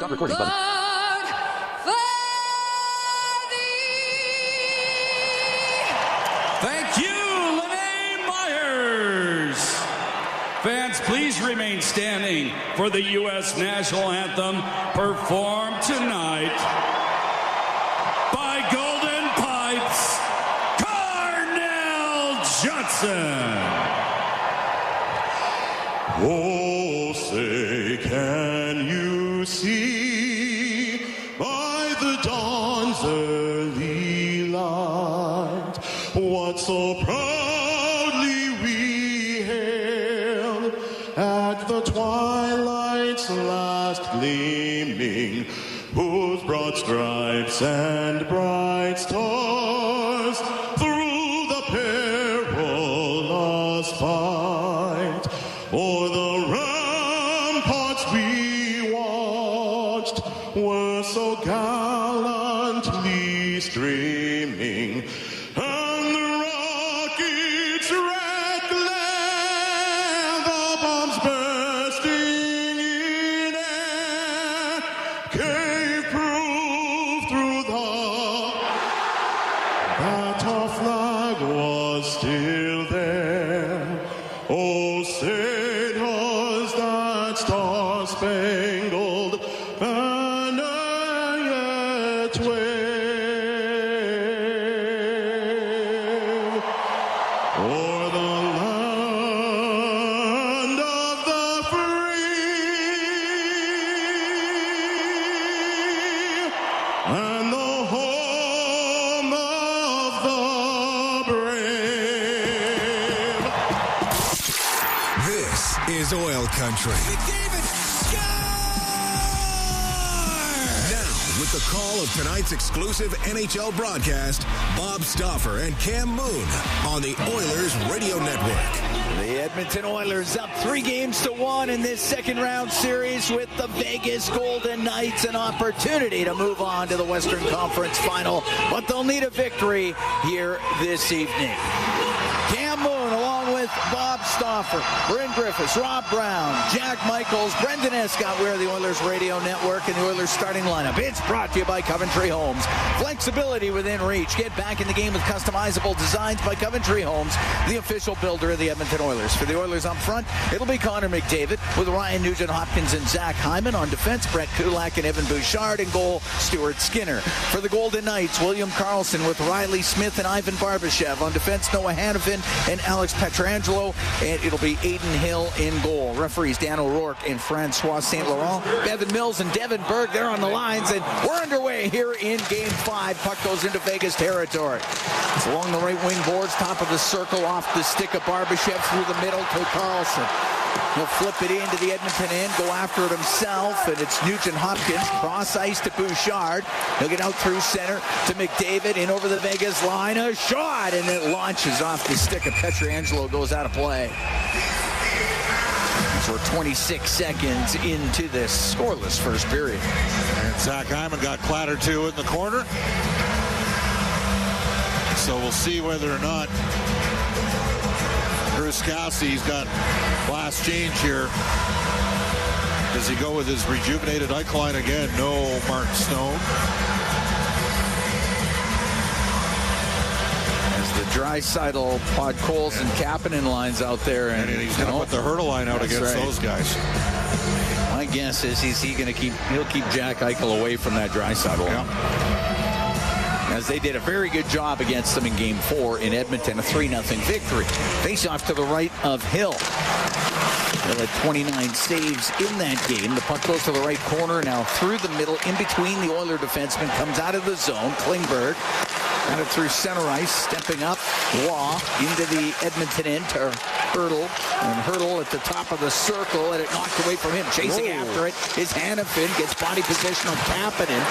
Stop recording button. Thank you, Lene Myers. Fans, please remain standing for the U.S. national anthem performed tonight by Golden Pipes, Carnell Johnson. Oh, say, can you see by the dawn's early light what so proudly we hailed at the twilight's last gleaming, whose broad stripes and bright stars through the perilous fight o'er the ramparts we watched were so gallantly streaming, and the rockets red-glare, the bombs bursting in air, gave proof through that our flag was still there. Oh, say does that star-spangled banner yet wave o'er the land of the free and the home of the brave. This is Oil Country. McDavid, Now, with the call of tonight's exclusive NHL broadcast, Bob Stauffer and Cam Moon on the Oilers Radio Network. The Edmonton Oilers up 3-1 in this second-round series with the Vegas Golden Knights. An opportunity to move on to the Western Conference Final, but they'll need a victory here this evening. Cam Moon along with Bob Stauffer, Bryn Griffiths, Rob Brown, Jack Michaels, Brendan Escott. We're the Oilers Radio Network and the Oilers starting lineup. It's brought to you by Coventry Homes. Flexibility within reach. Get back in the game with customizable designs by Coventry Homes, the official builder of the Edmonton Oilers. For the Oilers up front, it'll be Connor McDavid with Ryan Nugent-Hopkins and Zach Hyman. On defense, Brett Kulak and Evan Bouchard. In goal, Stuart Skinner. For the Golden Knights, William Karlsson with Riley Smith and Ivan Barbashev. On defense, Noah Hanifin and Alex Pietrangelo, and it'll be Aiden Hill in goal. Referees Dan O'Rourke and Francois St. Laurent. Bevan Mills and Devin Berg, they're on the lines, and we're underway here in Game 5. Puck goes into Vegas territory. It's along the right wing boards, top of the circle, off the stick of Barbashev through the middle to Karlsson. He'll flip it into the Edmonton end, go after it himself, and it's Nugent-Hopkins, cross ice to Bouchard. He'll get out through center to McDavid, in over the Vegas line, a shot, and it launches off the stick of Pietrangelo, goes out of play. So we're 26 seconds into this scoreless first period. And Zach Hyman got clattered too in the corner. So we'll see whether or not Bruce Cassie's got last change here. Does he go with his rejuvenated ike line again? No, Mark Stone. As the Draisaitl, Podkolzin, and Kapanen lines out there. And he's going to put the hurdle line out against those guys. My guess is he'll keep Jack Eichel away from that Draisaitl. Yeah. As they did a very good job against them in Game 4 in Edmonton, a 3-0 victory. Face off to the right of Hill. Hill had 29 saves in that game. The puck goes to the right corner, now through the middle, in between the Oiler defenseman, comes out of the zone. Klingberg got it through center ice, stepping up. Waugh into the Edmonton end to Hurdle, and Hurdle at the top of the circle, and it knocked away from him. Chasing after it is Hanifin, gets body position on Kapanen.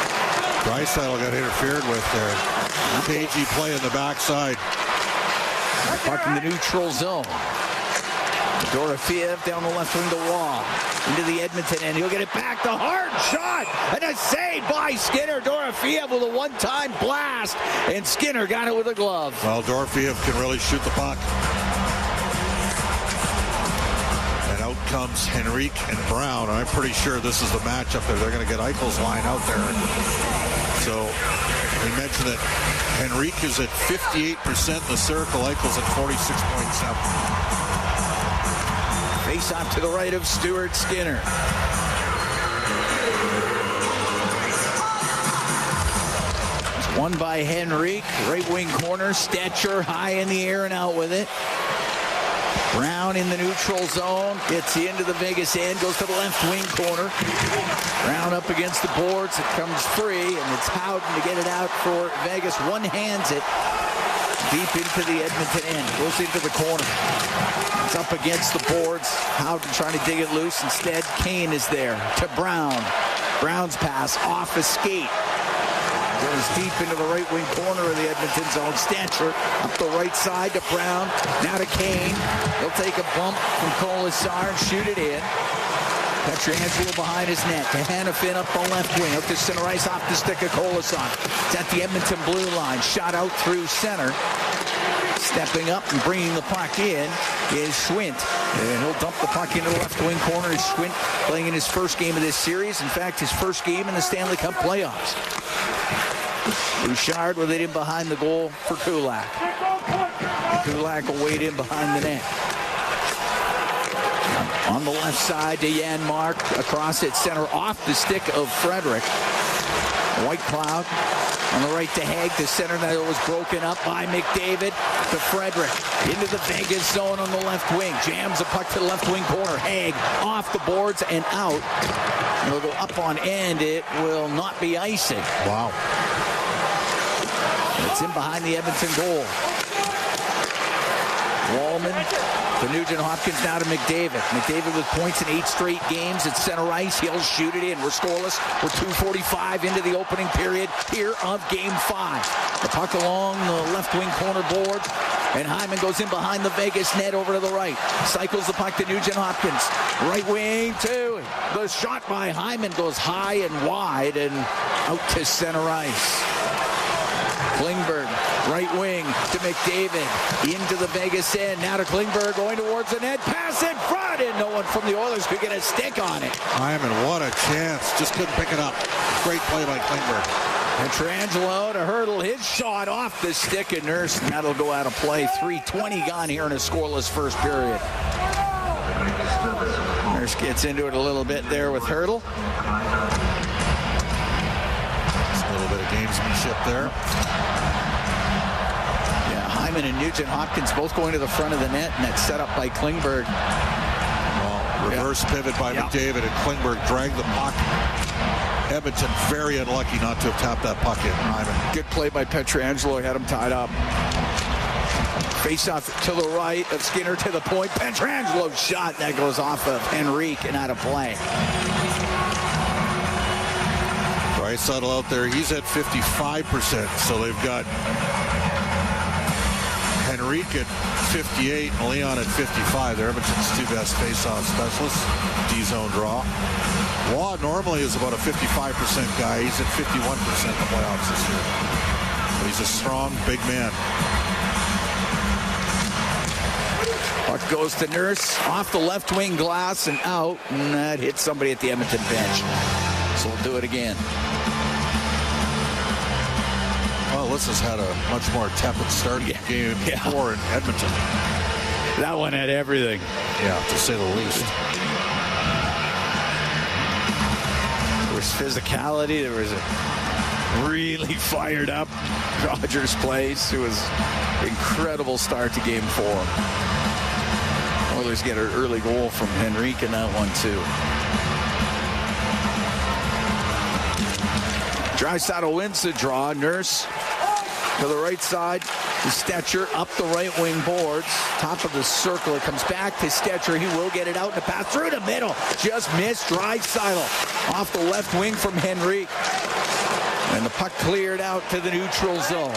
Draisaitl got interfered with there. Cagey play in the backside. Puck in the neutral zone. Dorofeev down the left wing to Waugh. Into the Edmonton end. He'll get it back. The hard shot. And a save by Skinner. Dorofeev with a one-time blast. And Skinner got it with a glove. Well, Dorofeev can really shoot the puck. And out comes Henrique and Brown. I'm pretty sure this is the matchup there. They're going to get Eichel's line out there. So we mentioned that Henrique is at 58% in the circle. Eichel's at 46.7. Face off to the right of Stuart Skinner. Won by Henrique, right wing corner, Stetcher high in the air and out with it. Brown in the neutral zone, gets into the Vegas end, goes to the left wing corner. Brown up against the boards, it comes free, and it's Howden to get it out for Vegas. One-hands it deep into the Edmonton end, goes into the corner. It's up against the boards, Howden trying to dig it loose. Instead, Kane is there to Brown. Brown's pass off a skate. Goes deep into the right wing corner of the Edmonton zone. Stetcher up the right side to Brown. Now to Kane. He'll take a bump from Colasar and shoot it in. Pietrangelo behind his net. To Hanifin up the left wing. Out to center ice off the stick of Colasar. It's at the Edmonton blue line. Shot out through center. Stepping up and bringing the puck in is Schwint. And he'll dump the puck into the left wing corner. Is Schwint playing in his first game of this series. In fact, his first game in the Stanley Cup playoffs. Bouchard with it in behind the goal for Kulak. Kulak will wait in behind the net. On the left side to Janmark. Across it center off the stick of Frederick. White Cloud on the right to Haig. The center that was broken up by McDavid to Frederick. Into the Vegas zone on the left wing. Jams the puck to the left wing corner. Haig off the boards and out. It'll go up on end. It will not be icing. Wow. It's in behind the Edmonton goal. Wallman to Nugent-Hopkins, now to McDavid. McDavid with points in 8 straight games at center ice. He'll shoot it in. We're scoreless. We're 2:45 into the opening period here of Game 5. The puck along the left wing corner board. And Hyman goes in behind the Vegas net over to the right. Cycles the puck to Nugent-Hopkins. Right wing, too. The shot by Hyman goes high and wide and out to center ice. Klingberg, right wing to McDavid, into the Vegas end. Now to Klingberg, going towards the net. Pass in front, and no one from the Oilers could get a stick on it. Hyman, what a chance. Just couldn't pick it up. Great play by Klingberg. Pietrangelo to Hurdle. His shot off the stick of Nurse, and that'll go out of play. 3:20 gone here in a scoreless first period. Nurse gets into it a little bit there with Hurdle. Just a little bit of gamesmanship there. Hyman and Nugent-Hopkins both going to the front of the net, and that's set up by Klingberg. Well, reverse pivot by McDavid, and Klingberg dragged the puck. Edmonton very unlucky not to have tapped that puck in. Hyman. Good play by Pietrangelo, had him tied up. Face off to the right of Skinner to the point. Pietrangelo shot that goes off of Henrique and out of play. Draisaitl out there, he's at 55%, so they've got Henrique at 58 and Leon at 55. They're Edmonton's 2 best face-off specialists. D-zone draw. Waugh normally is about a 55% guy. He's at 51% in the playoffs this year. But he's a strong, big man. Puck goes to Nurse, off the left wing glass and out, and that hits somebody at the Edmonton bench. So we'll do it again. Well, this has had a much more tepid start game 4 in Edmonton. That one had everything. Yeah, to say the least. There was physicality. There was a really fired up Rogers plays. It was an incredible start to Game 4. Oilers get an early goal from Henrique in that one, too. Draisaitl wins the draw. Nurse to the right side. To Stetcher up the right wing boards. Top of the circle. It comes back to Stetcher. He will get it out in the pass through the middle. Just missed Draisaitl. Off the left wing from Henrique. And the puck cleared out to the neutral zone.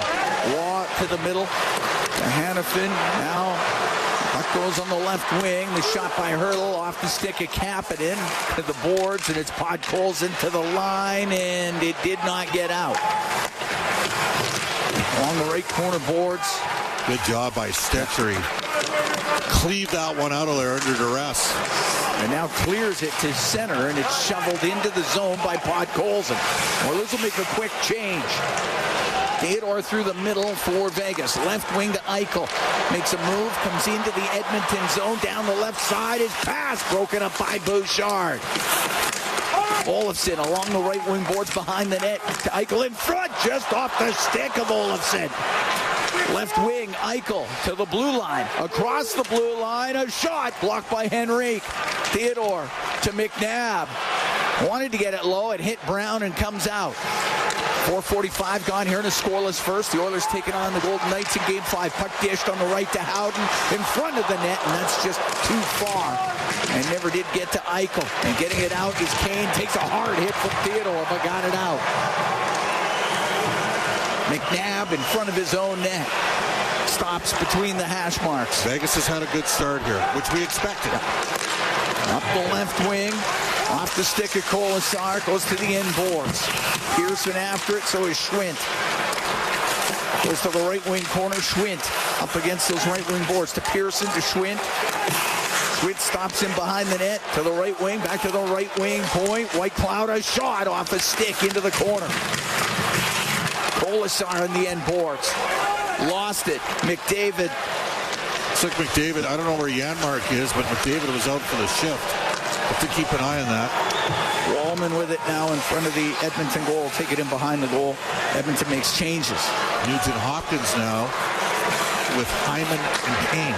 Waugh to the middle. To Hanifin. Now puck goes on the left wing. The shot by Hurdle off the stick of Kapanen to the boards, and it's Podkolzin into the line, and it did not get out. Along the right corner boards. Good job by Stetcher. He cleave that one out of there under duress. And now clears it to center, and it's shoveled into the zone by Podkolzin. Oilers will make a quick change. Theodore through the middle for Vegas. Left wing to Eichel. Makes a move, comes into the Edmonton zone. Down the left side, his pass broken up by Bouchard. Olofsson along the right wing boards behind the net. To Eichel in front, just off the stick of Olofsson. Left wing, Eichel to the blue line. Across the blue line, a shot blocked by Henrique. Theodore to McNabb. Wanted to get it low, it hit Brown and comes out. 4:45 gone here in a scoreless first. The Oilers taking on the Golden Knights in Game 5. Puck dished on the right to Howden in front of the net, and that's just too far. And never did get to Eichel. And getting it out is Kane. Takes a hard hit from Theodore, but got it out. McNabb in front of his own net. Stops between the hash marks. Vegas has had a good start here, which we expected. Up the left wing. Off the stick of Kolasar. Goes to the end boards. Pearson after it, so is Schwint. Goes to the right wing corner. Schwint up against those right wing boards. To Pearson, to Schwint. Schwint stops him behind the net. To the right wing. Back to the right wing point. White Cloud, a shot off a stick into the corner. Kolasar in the end boards. Lost it. McDavid. It's like McDavid. I don't know where Janmark is, but McDavid was out for the shift. Have to keep an eye on that. Wallman with it now in front of the Edmonton goal. Take it in behind the goal. Edmonton makes changes. Nugent Hopkins now with Hyman and Kane.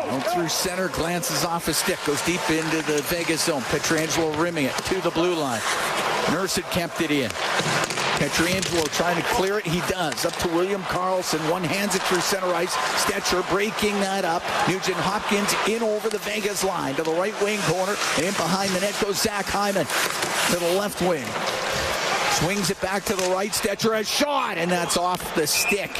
Out through center, glances off a stick, goes deep into the Vegas zone. Pietrangelo rimming it to the blue line. Nurse had kept it in. Pietrangelo trying to clear it. He does. Up to William Karlsson. One hands it through center ice. Stetcher breaking that up. Nugent Hopkins in over the Vegas line to the right wing corner. And in behind the net goes Zach Hyman to the left wing. Swings it back to the right. Stetcher, a shot, and that's off the stick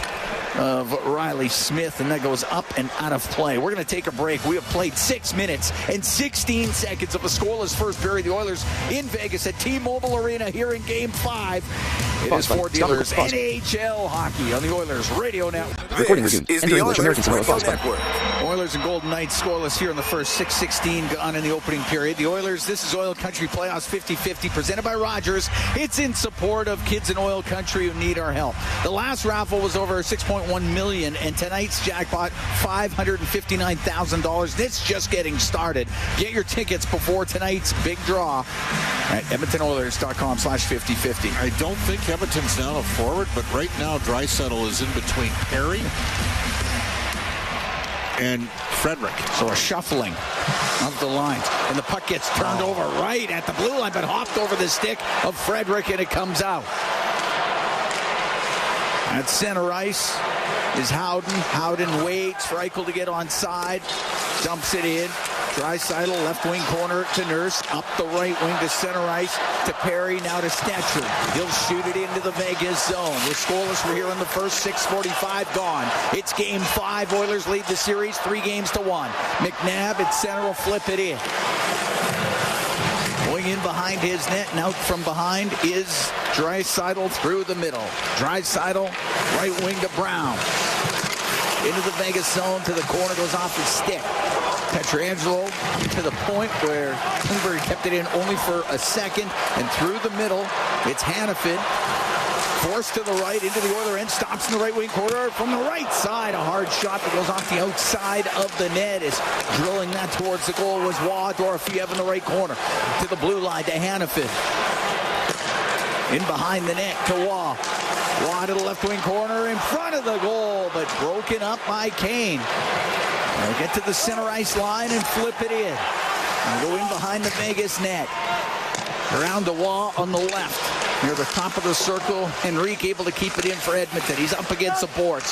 of Riley Smith, and that goes up and out of play. We're going to take a break. We have played 6 minutes and 16 seconds of a scoreless first period. The Oilers in Vegas at T-Mobile Arena here in Game 5. It is for dealers NHL hockey on the Oilers Radio Network. This is the Oilers Radio Network. Oilers and Golden Knights scoreless here in the first. 6:16 gone in the opening period. The Oilers, this is Oil Country Playoffs 50-50 presented by Rogers. It's in support of kids in oil country who need our help. The last raffle was over $6.1 million, and tonight's jackpot $559,000. It's just getting started. Get your tickets before tonight's big draw at EdmontonOilers.com/50-50. I don't think Edmonton's down a forward, but right now Draisaitl is in between Perry and Frederick. So a shuffling of the lines. And the puck gets turned over right at the blue line, but hopped over the stick of Frederick, and it comes out. At center ice is Howden. Howden waits for Eichel to get onside. Dumps it in. Draisaitl, left wing corner to Nurse. Up the right wing to center ice to Perry. Now to Stetcher. He'll shoot it into the Vegas zone. We're scoreless. We're here in the first. 6:45 gone. It's Game 5. Oilers lead the series 3-1. McNabb at center will flip it in. Going in behind his net and out from behind is Draisaitl through the middle. Draisaitl, right wing to Brown. Into the Vegas zone to the corner, goes off his stick. Pietrangelo to the point where Klingberg kept it in only for a second, and through the middle, it's Hannafin. Forced to the right into the Oiler end, stops in the right wing corner from the right side. A hard shot that goes off the outside of the net. Is drilling that towards the goal was Waugh. Dorofiev in the right corner to the blue line to Hannafin. In behind the net to Waugh. Waugh to the left wing corner in front of the goal, but broken up by Kane. They'll get to the center ice line and flip it in. And go in behind the Vegas net. Around to Waugh on the left. Near the top of the circle, Henrique able to keep it in for Edmonton. He's up against the boards.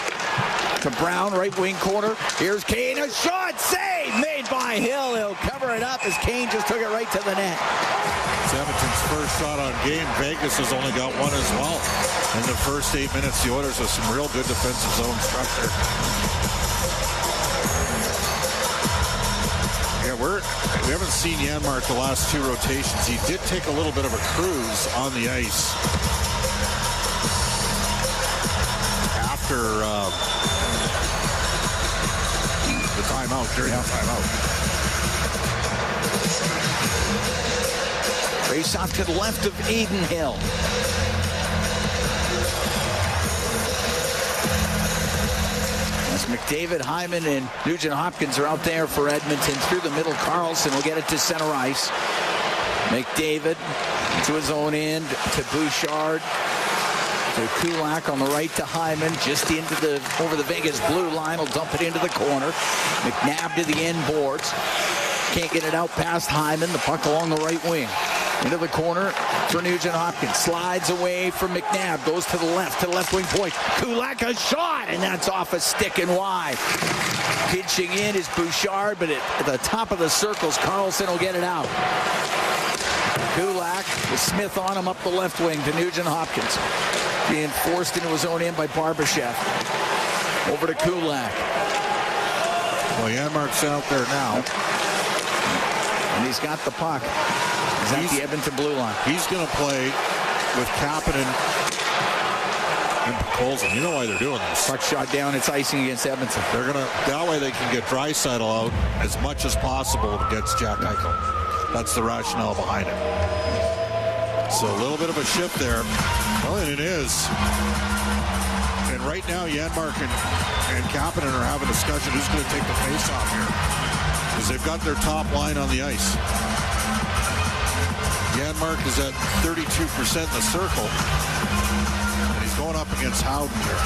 To Brown, right wing corner. Here's Kane, a shot, save made by Hill. He'll cover it up as Kane just took it right to the net. It's Edmonton's first shot on game. Vegas has only got one as well. In the first 8 minutes, the Oilers have some real good defensive zone structure. We haven't seen Janmark the last 2 rotations. He did take a little bit of a cruise on the ice after the time timeout during the timeout. Face off to the left of Aiden Hill. As McDavid, Hyman, and Nugent Hopkins are out there for Edmonton. Through the middle, Carlson will get it to center ice. McDavid to his own end, to Bouchard, to Kulak on the right to Hyman, just over the Vegas blue line. Will dump it into the corner. McNabb to the end boards. Can't get it out past Hyman. The puck along the right wing. Into the corner for Nugent Hopkins. Slides away from McNabb. Goes to the left wing point. Kulak, a shot, and that's off a stick and wide. Pitching in is Bouchard, but at the top of the circles, Carlson will get it out. Kulak with Smith on him up the left wing to Nugent Hopkins. Being forced into his own end by Barbashev. Over to Kulak. Well, Janmark's out there now. And he's got the puck. He's at the Edmonton blue line. He's going to play with Kapanen and Colson. You know why they're doing this. Puck shot down. It's icing against Edmonton. They're going to, that way they can get Draisaitl out as much as possible against Jack Eichel. That's the rationale behind it. So a little bit of a shift there. Well, and it is. And right now, Janmark and Kapanen are having a discussion who's going to take the face-off here. Because they've got their top line on the ice. Janmark is at 32% in the circle. And he's going up against Howden here.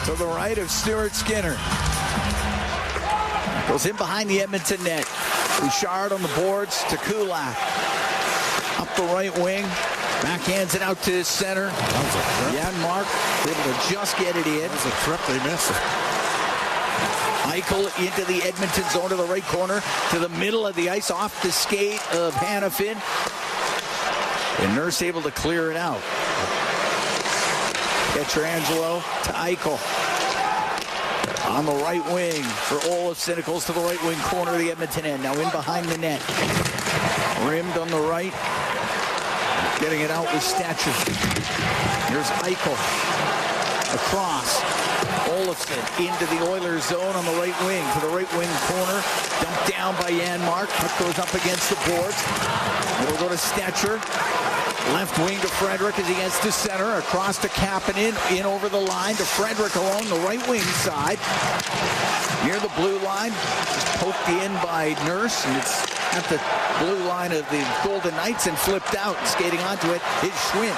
To the right of Stuart Skinner. Goes in behind the Edmonton net. Bouchard on the boards to Kulak. Up the right wing. Backhands it out to center. Janmark able to just get it in. That was a trip they missed. Eichel into the Edmonton zone to the right corner, to the middle of the ice, off the skate of Hanifin. And Nurse able to clear it out. Pietrangelo to Eichel. On the right wing for Olofsson. It goes to the right wing corner of the Edmonton end. Now in behind the net. Rimmed on the right. Getting it out with stature. Here's Eichel. Across. Olofsson into the Oilers zone on the right wing. To the right wing corner. Dumped down by Janmark. Puck goes up against the boards. It'll go to Stetcher. Left wing to Frederick as he gets to center. Across to Kapanen. In over the line to Frederick along the right wing side. Near the blue line. Just poked in by Nurse. And it's at the blue line of the Golden Knights and flipped out. Skating onto it is Schwint.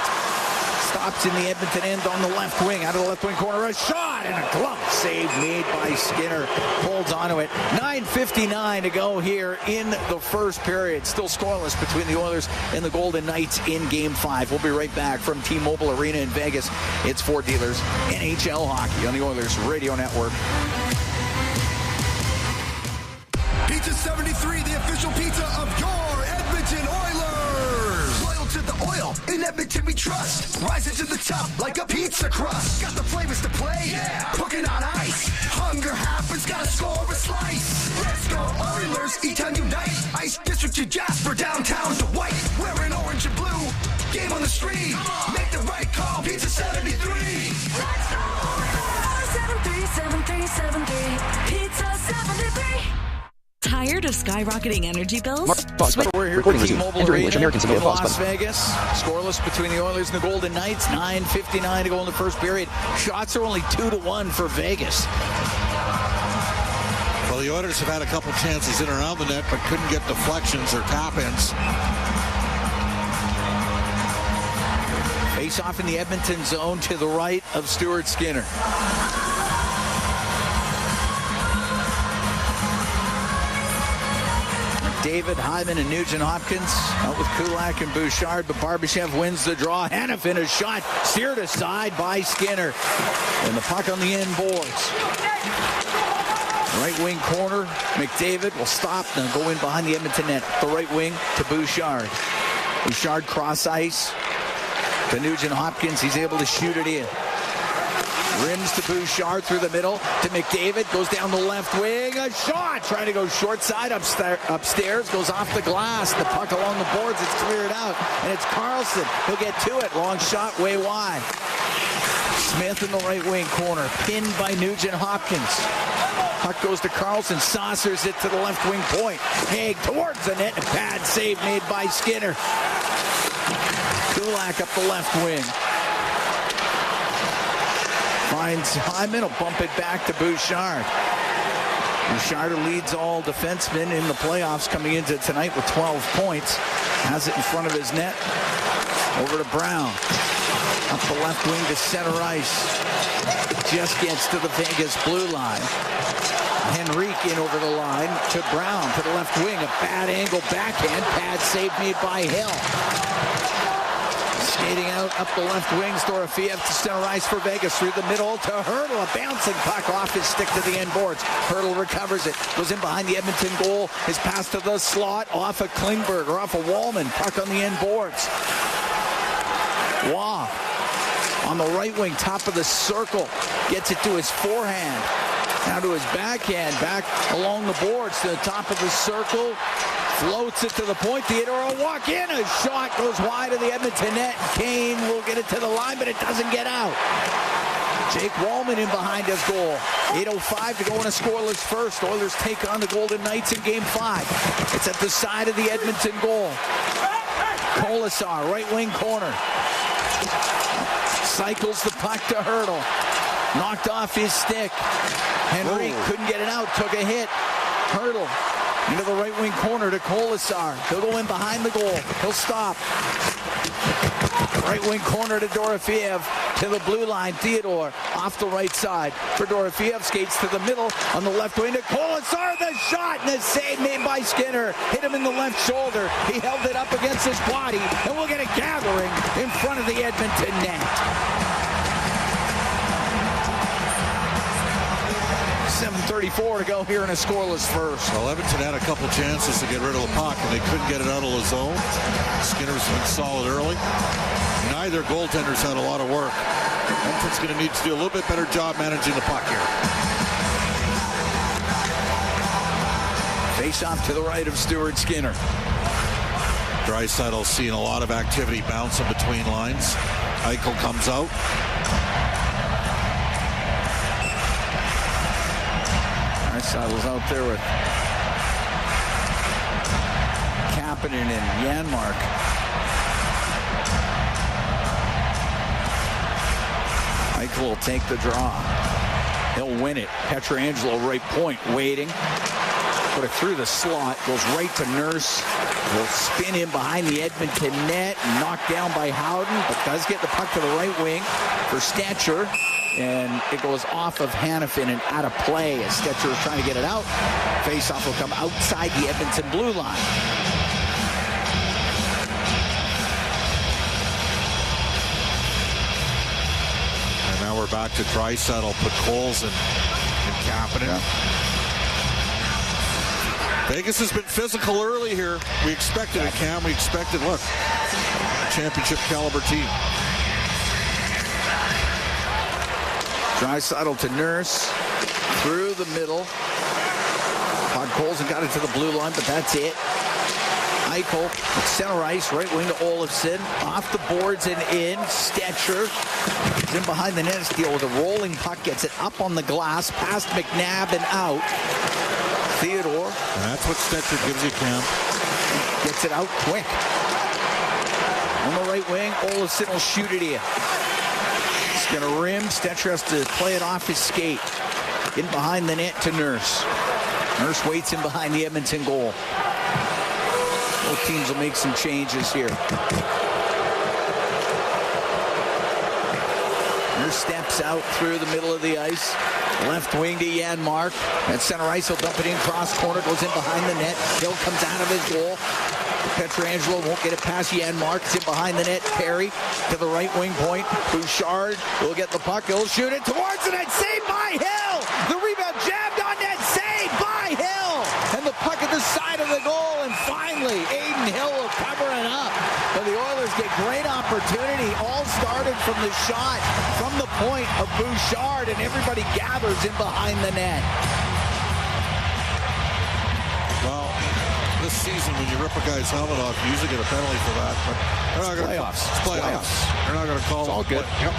Stops in the Edmonton end on the left wing. Out of the left wing corner, a shot and a glove save made by Skinner. Holds onto it. 9:59 to go here in the first period. Still scoreless between the Oilers and the Golden Knights in Game 5. We'll be right back from T-Mobile Arena in Vegas. It's Ford Dealers NHL Hockey on the Oilers Radio Network. Pizza 73, the official pizza of your Edmonton Oilers. Loyal to the oil, in Edmonton we trust. Rising to the top like a pizza crust. Got the flavors to play, yeah. Cooking on ice. Hunger happens, gotta score a slice. Let's go Oilers, E-Town unite. Ice District to Jasper, downtown to White. Wearing orange and blue, game on the street. Make the right call, Pizza 73. Let's go Oilers. 737373, Pizza 73. Tired of skyrocketing energy bills? We're here at T-Mobile Arena in Las Vegas. Scoreless between the Oilers and the Golden Knights. 9:59 to go in the first period. Shots are only 2-1 for Vegas. Well, the Oilers have had a couple chances in and around the net, but couldn't get deflections or tap-ins. Face off in the Edmonton zone to the right of Stuart Skinner. David, Hyman, and Nugent Hopkins out with Kulak and Bouchard, but Barbashev wins the draw. Hanifin, a shot steered aside by Skinner. And the puck on the end boards. Right wing corner, McDavid will stop and go in behind the Edmonton net. The right wing to Bouchard. Bouchard cross ice to Nugent Hopkins. He's able to shoot it in. Rims to Bouchard through the middle to McDavid. Goes down the left wing. A shot. Trying to go short side upstairs. Goes off the glass. The puck along the boards. It's cleared out. And it's Carlson. He'll get to it. Long shot way wide. Smith in the right wing corner. Pinned by Nugent Hopkins. Puck goes to Carlson. Saucers it to the left wing point. Haig towards the net. A bad save made by Skinner. Kulak up the left wing. Finds Hyman. Will bump it back to Bouchard. Bouchard leads all defensemen in the playoffs coming into tonight with 12 points. Has it in front of his net. Over to Brown. Up the left wing to center ice. Just gets to the Vegas blue line. Henrique in over the line to Brown to the left wing. A bad angle backhand. Bad save made by Hill. Skating out up the left wing. Dorofeev to center ice for Vegas. Through the middle to Hurdle. A bouncing puck off his stick to the end boards. Hurdle recovers it. Goes in behind the Edmonton goal. His pass to the slot. Off of Klingberg or off of Wallman. Puck on the end boards. Waugh on the right wing, top of the circle, gets it to his forehand, now to his backhand, back along the boards to the top of the circle, floats it to the point. Theodore will walk in, a shot goes wide of the Edmonton net. Kane will get it to the line, but it doesn't get out. Jake Wallman in behind his goal. 8:05 to go in a scoreless first. Oilers take on the Golden Knights in Game 5. It's at the side of the Edmonton goal. Kolasar, right wing corner. Cycles the puck to Hurdle. Knocked off his stick. Henry couldn't get it out. Took a hit. Hurdle into the right wing corner to Kolasar. He'll go in behind the goal. He'll stop. Right wing corner to Dorofeev. To the blue line. Theodore off the right side for Dorofeev. Skates to the middle on the left wing to Kolasar. The shot and the save made by Skinner. Hit him in the left shoulder. He held it up against his body. And we'll get a gathering in front of the Edmonton net. 7:34 to go here in a scoreless first. Well, Edmonton had a couple chances to get rid of the puck, and they couldn't get it out of the zone. Skinner's been solid early. Neither goaltenders had a lot of work. Edmonton's going to need to do a little bit better job managing the puck here. Face off to the right of Stuart Skinner. Draisaitl's seeing a lot of activity bouncing between lines. Eichel comes out. Draisaitl's out there with Kapanen and Janmark. Eichel will take the draw. He'll win it. Pietrangelo right point waiting. Put it through the slot. Goes right to Nurse. Will spin in behind the Edmonton net. Knocked down by Howden. But does get the puck to the right wing for Stetcher. And it goes off of Hanifin and out of play as Stetcher is trying to get it out. Faceoff will come outside the Edmonton blue line. And now we're back to Draisaitl. Put Coles and Kapanen. Yeah. Vegas has been physical early here. We expected it, Cam. We expected, look, championship caliber team. Draisaitl to Nurse. Through the middle. Todd Colson got it to the blue line, but that's it. Eichel, center ice, right wing to Olofsson. Off the boards and in. Stetcher is in behind the net. Steal with a rolling puck. Gets it up on the glass. Past McNabb and out. Theodore. And that's what Stetcher gives you, Cam. Gets it out quick. On the right wing, Olofsson will shoot it in. It's going to rim. Stetcher has to play it off his skate. In behind the net to Nurse. Nurse waits in behind the Edmonton goal. Both teams will make some changes here. Nurse steps out through the middle of the ice. Left wing to Janmark. At center ice, he'll dump it in. Cross corner, goes in behind the net. Hill comes out of his goal. Pietrangelo won't get it past Janmark. It's in behind the net. Perry to the right wing point. Bouchard will get the puck. He'll shoot it towards the net. Saved by Hill. The rebound jabbed on net. Saved by Hill. And the puck at the side of the goal. And finally, Aiden Hill will cover it up. But the Oilers Oilers get great opportunity. All started from the shot from the point of Bouchard, and everybody gathers in behind the net. Well, this season, when you rip a guy's helmet off, you usually get a penalty for that. But they're not going to. Playoffs. They're not going to call it. It's all good. Yep.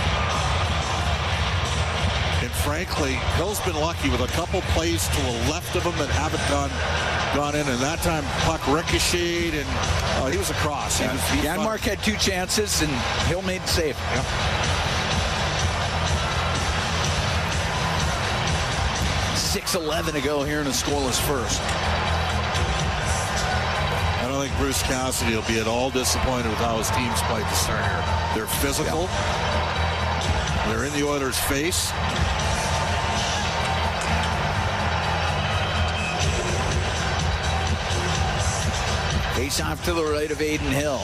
And frankly, Hill's been lucky with a couple plays to the left of him that haven't gone in. And that time, puck ricocheted, and he was across. Janmark had 2 chances, and Hill made the save. Yep. .6:11 to go here in a scoreless first. I don't think Bruce Cassidy will be at all disappointed with how his team's played to start here. They're physical. Yep. They're in the Oilers' face. Face off to the right of Adin Hill.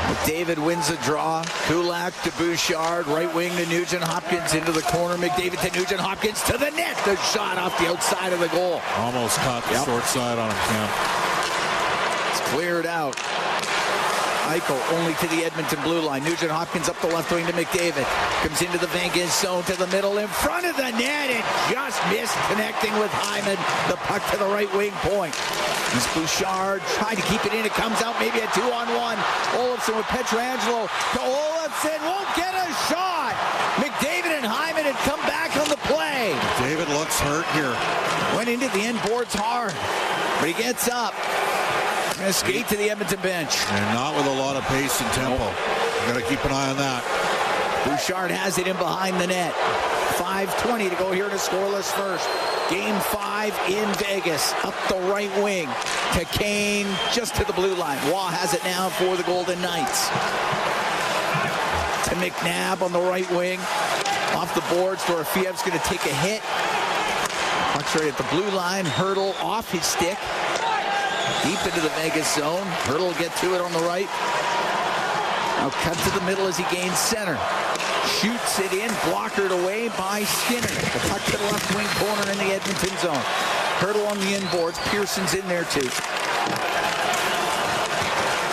McDavid wins the draw. Kulak to Bouchard. Right wing to Nugent-Hopkins into the corner. McDavid to Nugent-Hopkins to the net. The shot off the outside of the goal. Almost caught the short side on him, Cam. It's cleared out. Eichel only to the Edmonton blue line. Nugent-Hopkins up the left wing to McDavid. Comes into the Vegas zone to the middle in front of the net. It just missed connecting with Hyman. The puck to the right wing point. As Bouchard trying to keep it in. It comes out maybe a 2-on-1. Olofsson with Pietrangelo to Olofsson. Won't get a shot. McDavid and Hyman had come back on the play. David looks hurt here. Went into the end boards hard. But he gets up. Going to skate to the Edmonton bench. And not with a lot of pace and tempo. Got to keep an eye on that. Bouchard has it in behind the net. 5:20 to go here in a scoreless first. Game 5 in Vegas. Up the right wing to Kane, just to the blue line. Waugh has it now for the Golden Knights. To McNabb on the right wing. Off the boards, Dorofiev's going to take a hit. Puck's right at the blue line. Hurdle off his stick. Deep into the Vegas zone. Hurdle will get to it on the right. Now cut to the middle as he gains center. Shoots it in, blockered away by Skinner. The puck to the left wing corner in the Edmonton zone. Hurdle on the inboards. Pearson's in there too.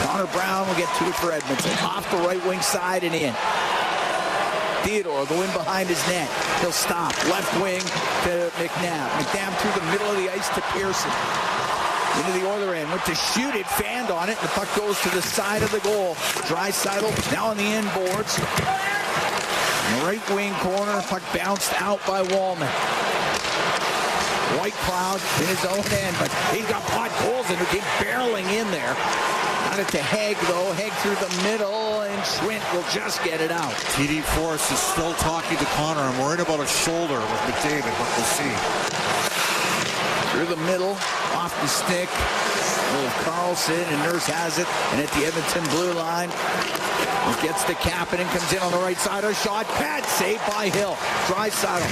Connor Brown will get to it for Edmonton. Off the right wing side and in. Theodore will go in behind his net. He'll stop. Left wing to McNabb. McNabb through the middle of the ice to Pearson. Into the Oiler end. Went to shoot it. Fanned on it. The puck goes to the side of the goal. Draisaitl now on the inboards. In the right wing corner. Puck bounced out by Wallman. White Cloud in his own end. But he's got Podkolzin who came barreling in there. Got it to Haig though. Haig through the middle. And Schwint will just get it out. TD Forrest is still talking to Connor. I'm worried about a shoulder with McDavid, but we'll see. Through the middle, off the stick. Carlson, and Nurse has it. And at the Edmonton blue line, it gets to Kapanen, comes in on the right side. A shot, bad save by Hill. Draisaitl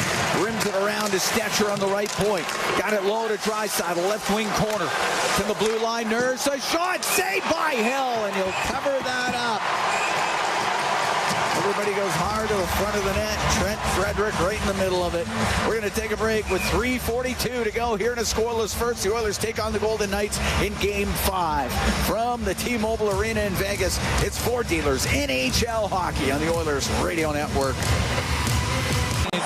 rims it around to Stetcher on the right point. Got it low to Draisaitl, left wing corner. To the blue line, Nurse, a shot, saved by Hill, and he'll cover that up. Everybody goes hard to the front of the net. Trent Frederick right in the middle of it. We're going to take a break with 3:42 to go here in a scoreless first. The Oilers take on the Golden Knights in Game 5. From the T-Mobile Arena in Vegas, it's Ford Dealers NHL Hockey on the Oilers Radio Network.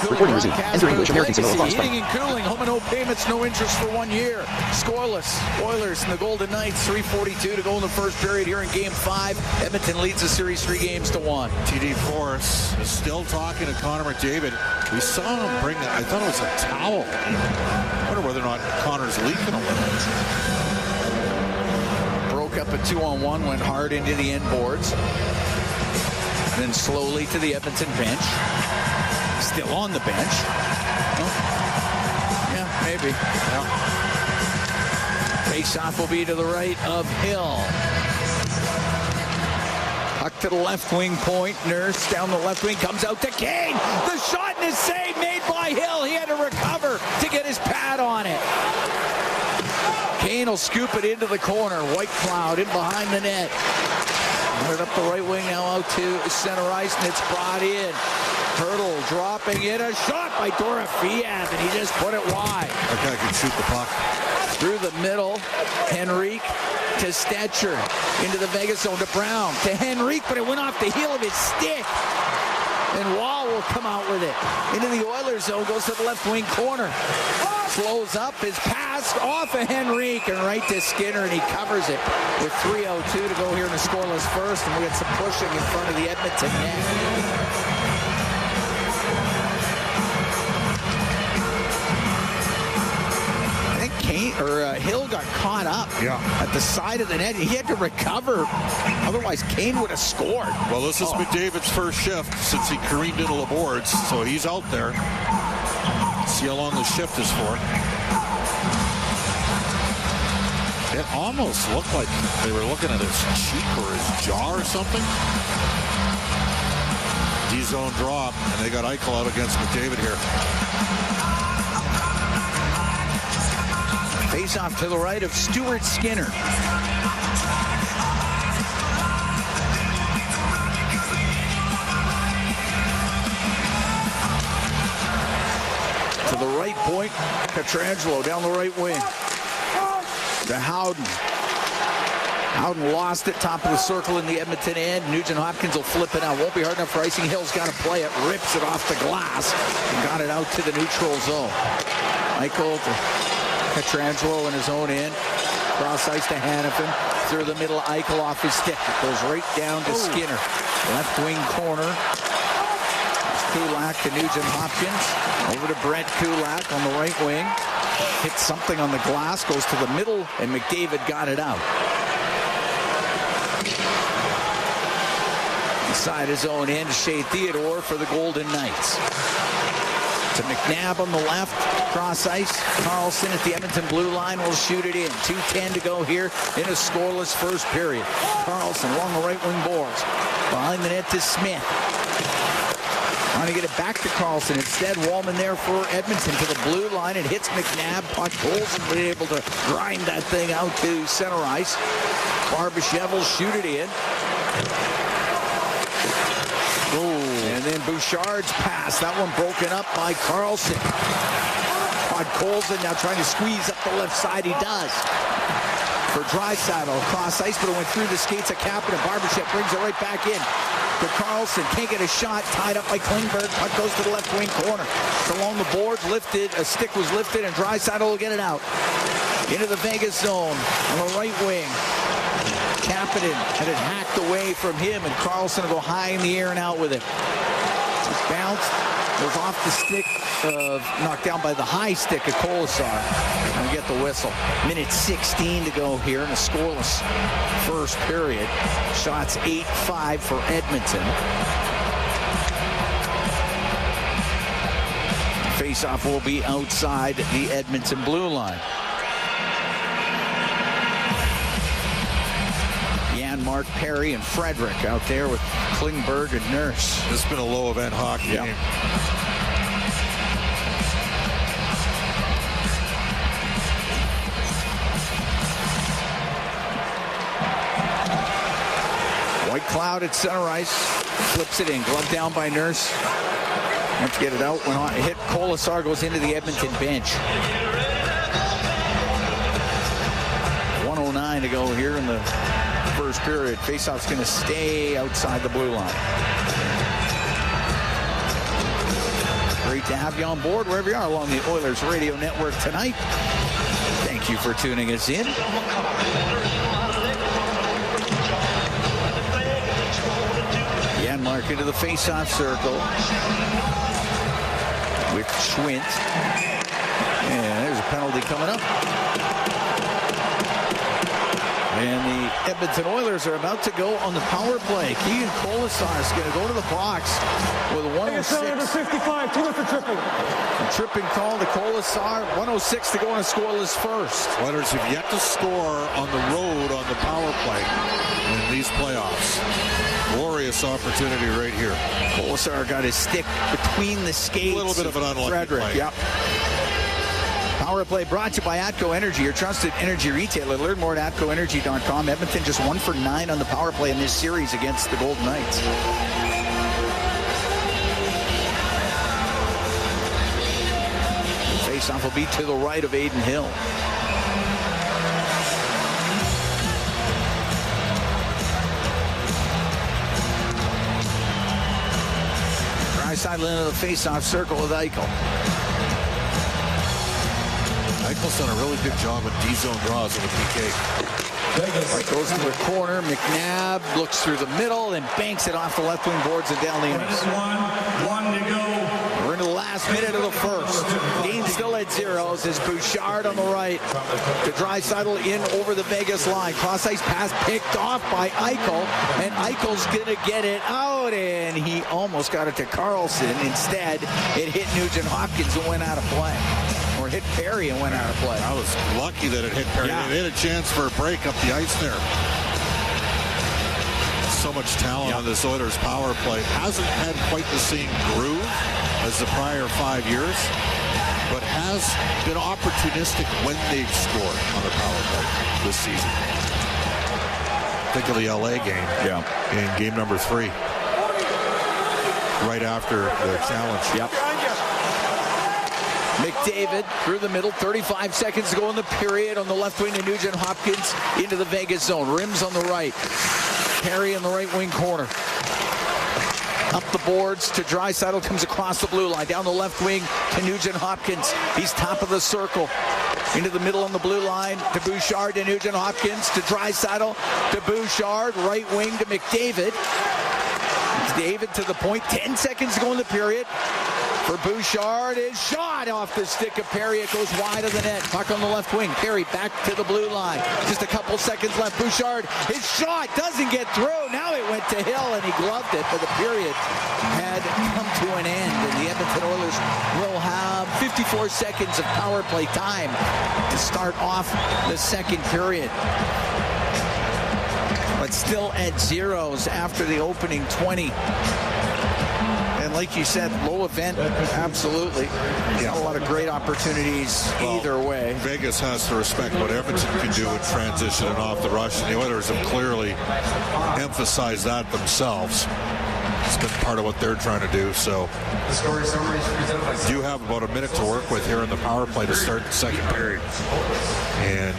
Recording resumed. Enter English, American Samoa Fox. Heating and cooling, home and no payments, no interest for 1 year. Scoreless, Oilers and the Golden Knights, 3:42 to go in the first period here in Game 5. Edmonton leads the series 3-1. TD Forrest is still talking to Connor McDavid. We saw him bring, I thought it was a towel. I wonder whether or not Connor's leaking a little. Broke up a 2-on-1, went hard into the end boards. Then slowly to the Edmonton bench. Still on the bench. Oh. Yeah, maybe. Yeah. Face-off will be to the right of Hill. Puck to the left wing point. Nurse down the left wing. Comes out to Kane. The shot and a save made by Hill. He had to recover to get his pad on it. Kane will scoop it into the corner. White Cloud in behind the net. Put it up the right wing now out to center ice, and it's brought in. Hurdle dropping in, a shot by Dorofiev, and he just put it wide. That guy can shoot the puck. Through the middle, Henrique to Stetcher, into the Vegas zone to Brown, to Henrique, but it went off the heel of his stick. And Wall will come out with it. Into the Oilers zone, goes to the left wing corner. Slows up, is passed off of Henrique and right to Skinner, and he covers it with 3:02 to go here in the scoreless first, and we get some pushing in front of the Edmonton net. Hill got caught up at the side of the net. He had to recover. Otherwise, Kane would have scored. Well, this is McDavid's first shift since he careened into the boards, so he's out there. See how long the shift is for. It almost looked like they were looking at his cheek or his jaw or something. D-zone drop, and they got Eichel out against McDavid here. Face off to the right of Stuart Skinner. To the right point, Pietrangelo down the right wing. To Howden. Howden lost it, top of the circle in the Edmonton end. Nugent Hopkins will flip it out. Won't be hard enough for icing. Hill's got to play it. Rips it off the glass. And got it out to the neutral zone. Eichel to Pietrangelo in his own end. Cross ice to Hanifin. Through the middle, Eichel off his stick. It goes right down to Skinner. Left wing corner. Kulak to Nugent Hopkins. Over to Brett Kulak on the right wing. Hits something on the glass. Goes to the middle, and McDavid got it out. Inside his own end, Shea Theodore for the Golden Knights. To McNabb on the left, cross ice. Carlson at the Edmonton blue line will shoot it in. 2:10 to go here in a scoreless first period. Carlson along the right wing boards. Behind the net to Smith. Trying to get it back to Carlson. Instead, Wallman there for Edmonton to the blue line. It hits McNabb. Puck goals and be able to grind that thing out to center ice. Barbashev will shoot it in. And then Bouchard's pass. That one broken up by Carlson. Colson now trying to squeeze up the left side. He does. For Draisaitl, cross ice, but it went through the skates of Kapanen. Barbashev brings it right back in. To Carlson, can't get a shot, tied up by Klingberg. Puck goes to the left wing corner. It's along the boards, lifted. A stick was lifted, and Draisaitl will get it out. Into the Vegas zone on the right wing. Kapanen had it hacked away from him, and Carlson will go high in the air and out with it. It's bounced, goes off the stick of, knocked down by the high stick of Kolesar. And we get the whistle. Minute 16 to go here in a scoreless first period. Shots 8-5 for Edmonton. Faceoff will be outside the Edmonton blue line. Mark Perry and Frederick out there with Klingberg and Nurse. This has been a low event hockey game. White Cloud at center ice. Flips it in. Glove down by Nurse. Let's get it out. When on, hit Kolesar goes into the Edmonton bench. 1:09 to go here in the first period. Faceoff's going to stay outside the blue line. Great to have you on board wherever you are along the Oilers Radio Network tonight. Thank you for tuning us in. Janmark into the faceoff circle with Schwint. And there's a penalty coming up. And the Edmonton Oilers are about to go on the power play. Keegan Kolesar is going to go to the box with 106. Number 55, two for tripping. A tripping call to Kolesar. 106 to go on a scoreless first. Oilers have yet to score on the road on the power play in these playoffs. Glorious opportunity right here. Kolesar got his stick between the skates. A little bit of an unlucky Frederick, play. Yep. Power play brought to you by Atco Energy, your trusted energy retailer. Learn more at atcoenergy.com. Edmonton just 1 for 9 on the power play in this series against the Golden Knights. Face-off will be to the right of Aiden Hill. Sideline into the face-off circle with Eichel. Eichel's done a really good job with D-zone draws in the PK. Right, goes to the corner. McNabb looks through the middle and banks it off the left wing boards and down the ice. One to go. We're in the last minute of the first. Game still at 0s as Bouchard on the right to Draisaitl in over the Vegas line. Cross-ice pass picked off by Eichel, and Eichel's going to get it out, and he almost got it to Carlson. Instead, it hit Nugent-Hopkins and went out of play. Or hit Perry and went out of play. I was lucky that it hit Perry. Yeah. They had a chance for a break up the ice there. So much talent on this Oilers power play. Hasn't had quite the same groove as the prior 5 years, but has been opportunistic when they've scored on the power play this season. Think of the LA game in game number 3. Right after the challenge. Yep. McDavid through the middle, 35 seconds to go in the period on the left wing to Nugent-Hopkins into the Vegas zone. Rims on the right. Perry in the right wing corner. Up the boards to Draisaitl, comes across the blue line. Down the left wing to Nugent-Hopkins. He's top of the circle. Into the middle on the blue line to Bouchard to Nugent-Hopkins to Draisaitl to Bouchard. Right wing to McDavid. David to the point. 10 seconds to go in the period. For Bouchard is shot off the stick of Perry. It goes wide of the net. Puck on the left wing. Perry back to the blue line. Just a couple seconds left. Bouchard, his shot doesn't get through. Now it went to Hill and he gloved it, but the period had come to an end. And the Edmonton Oilers will have 54 seconds of power play time to start off the second period. But still at 0s after the opening 20. And like you said, low event, absolutely. Yeah. A lot of great opportunities either way. Vegas has to respect what Edmonton can do in transition and off the rush, and the Oilers have clearly emphasized that themselves. It's been part of what they're trying to do. So you have about a minute to work with here in the power play to start the second period. And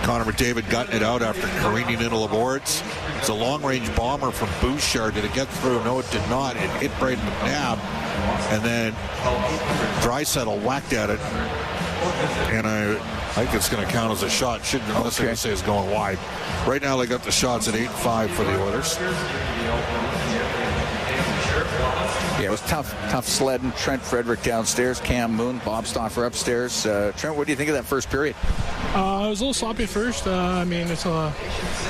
Connor McDavid gutting it out after careening into the boards. It's a long-range bomber from Bouchard. Did it get through? No, it did not. It hit Braden McNabb. And then Draisaitl whacked at it. And I think it's going to count as a shot. Shouldn't, unless they're going to say it's going wide. Right now they got the shots at 8-5 for the Oilers. Yeah, it was tough sledding. Trent Frederick downstairs, Cam Moon, Bob Stauffer upstairs. Trent, what do you think of that first period? It was a little sloppy at first. It's a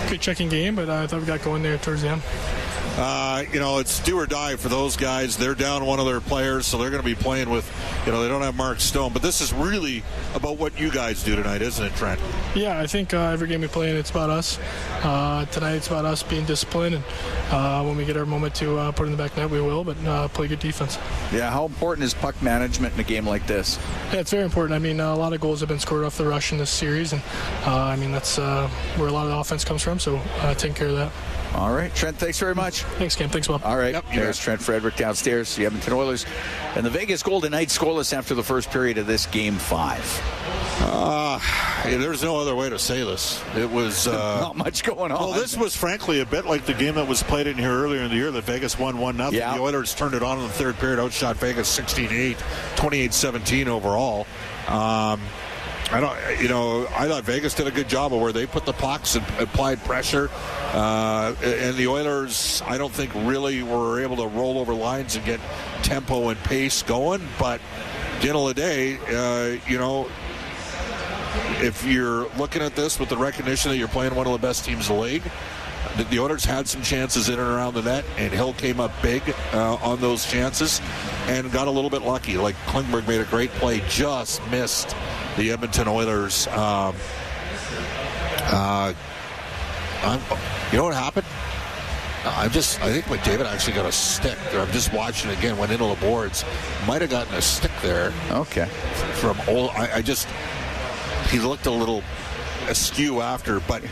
good checking game, but I thought we got going there towards the end. It's do or die for those guys. They're down one of their players, so they're going to be playing with, they don't have Mark Stone. But this is really about what you guys do tonight, isn't it, Trent? Yeah, I think every game we play in, it's about us. Tonight, it's about us being disciplined. And when we get our moment to put in the back net, we will, but play good defense. Yeah, how important is puck management in a game like this? Yeah, it's very important. A lot of goals have been scored off the rush in this series, and that's where a lot of the offense comes from, so taking care of that. All right, Trent, thanks very much. Thanks, Cam. Thanks, Bob. All right, there's Trent Frederick downstairs, the Edmonton Oilers. And the Vegas Golden Knights scoreless after the first period of this Game 5. There's no other way to say this. It was... not much going on. Well, this was frankly a bit like the game that was played in here earlier in the year that Vegas won 1-0. Yeah. The Oilers turned it on in the third period, outshot Vegas 16-8, 28-17 overall. I thought Vegas did a good job of where they put the pucks and applied pressure. And the Oilers, I don't think really were able to roll over lines and get tempo and pace going. But at the end of the day, if you're looking at this with the recognition that you're playing one of the best teams in the league, the Oilers had some chances in and around the net, and Hill came up big on those chances and got a little bit lucky. Like Klingberg made a great play, just missed the Edmonton Oilers. You know what happened? I think McDavid actually got a stick. I'm just watching again. Went into the boards. Might have gotten a stick there. Okay. From old. He looked a little askew after, but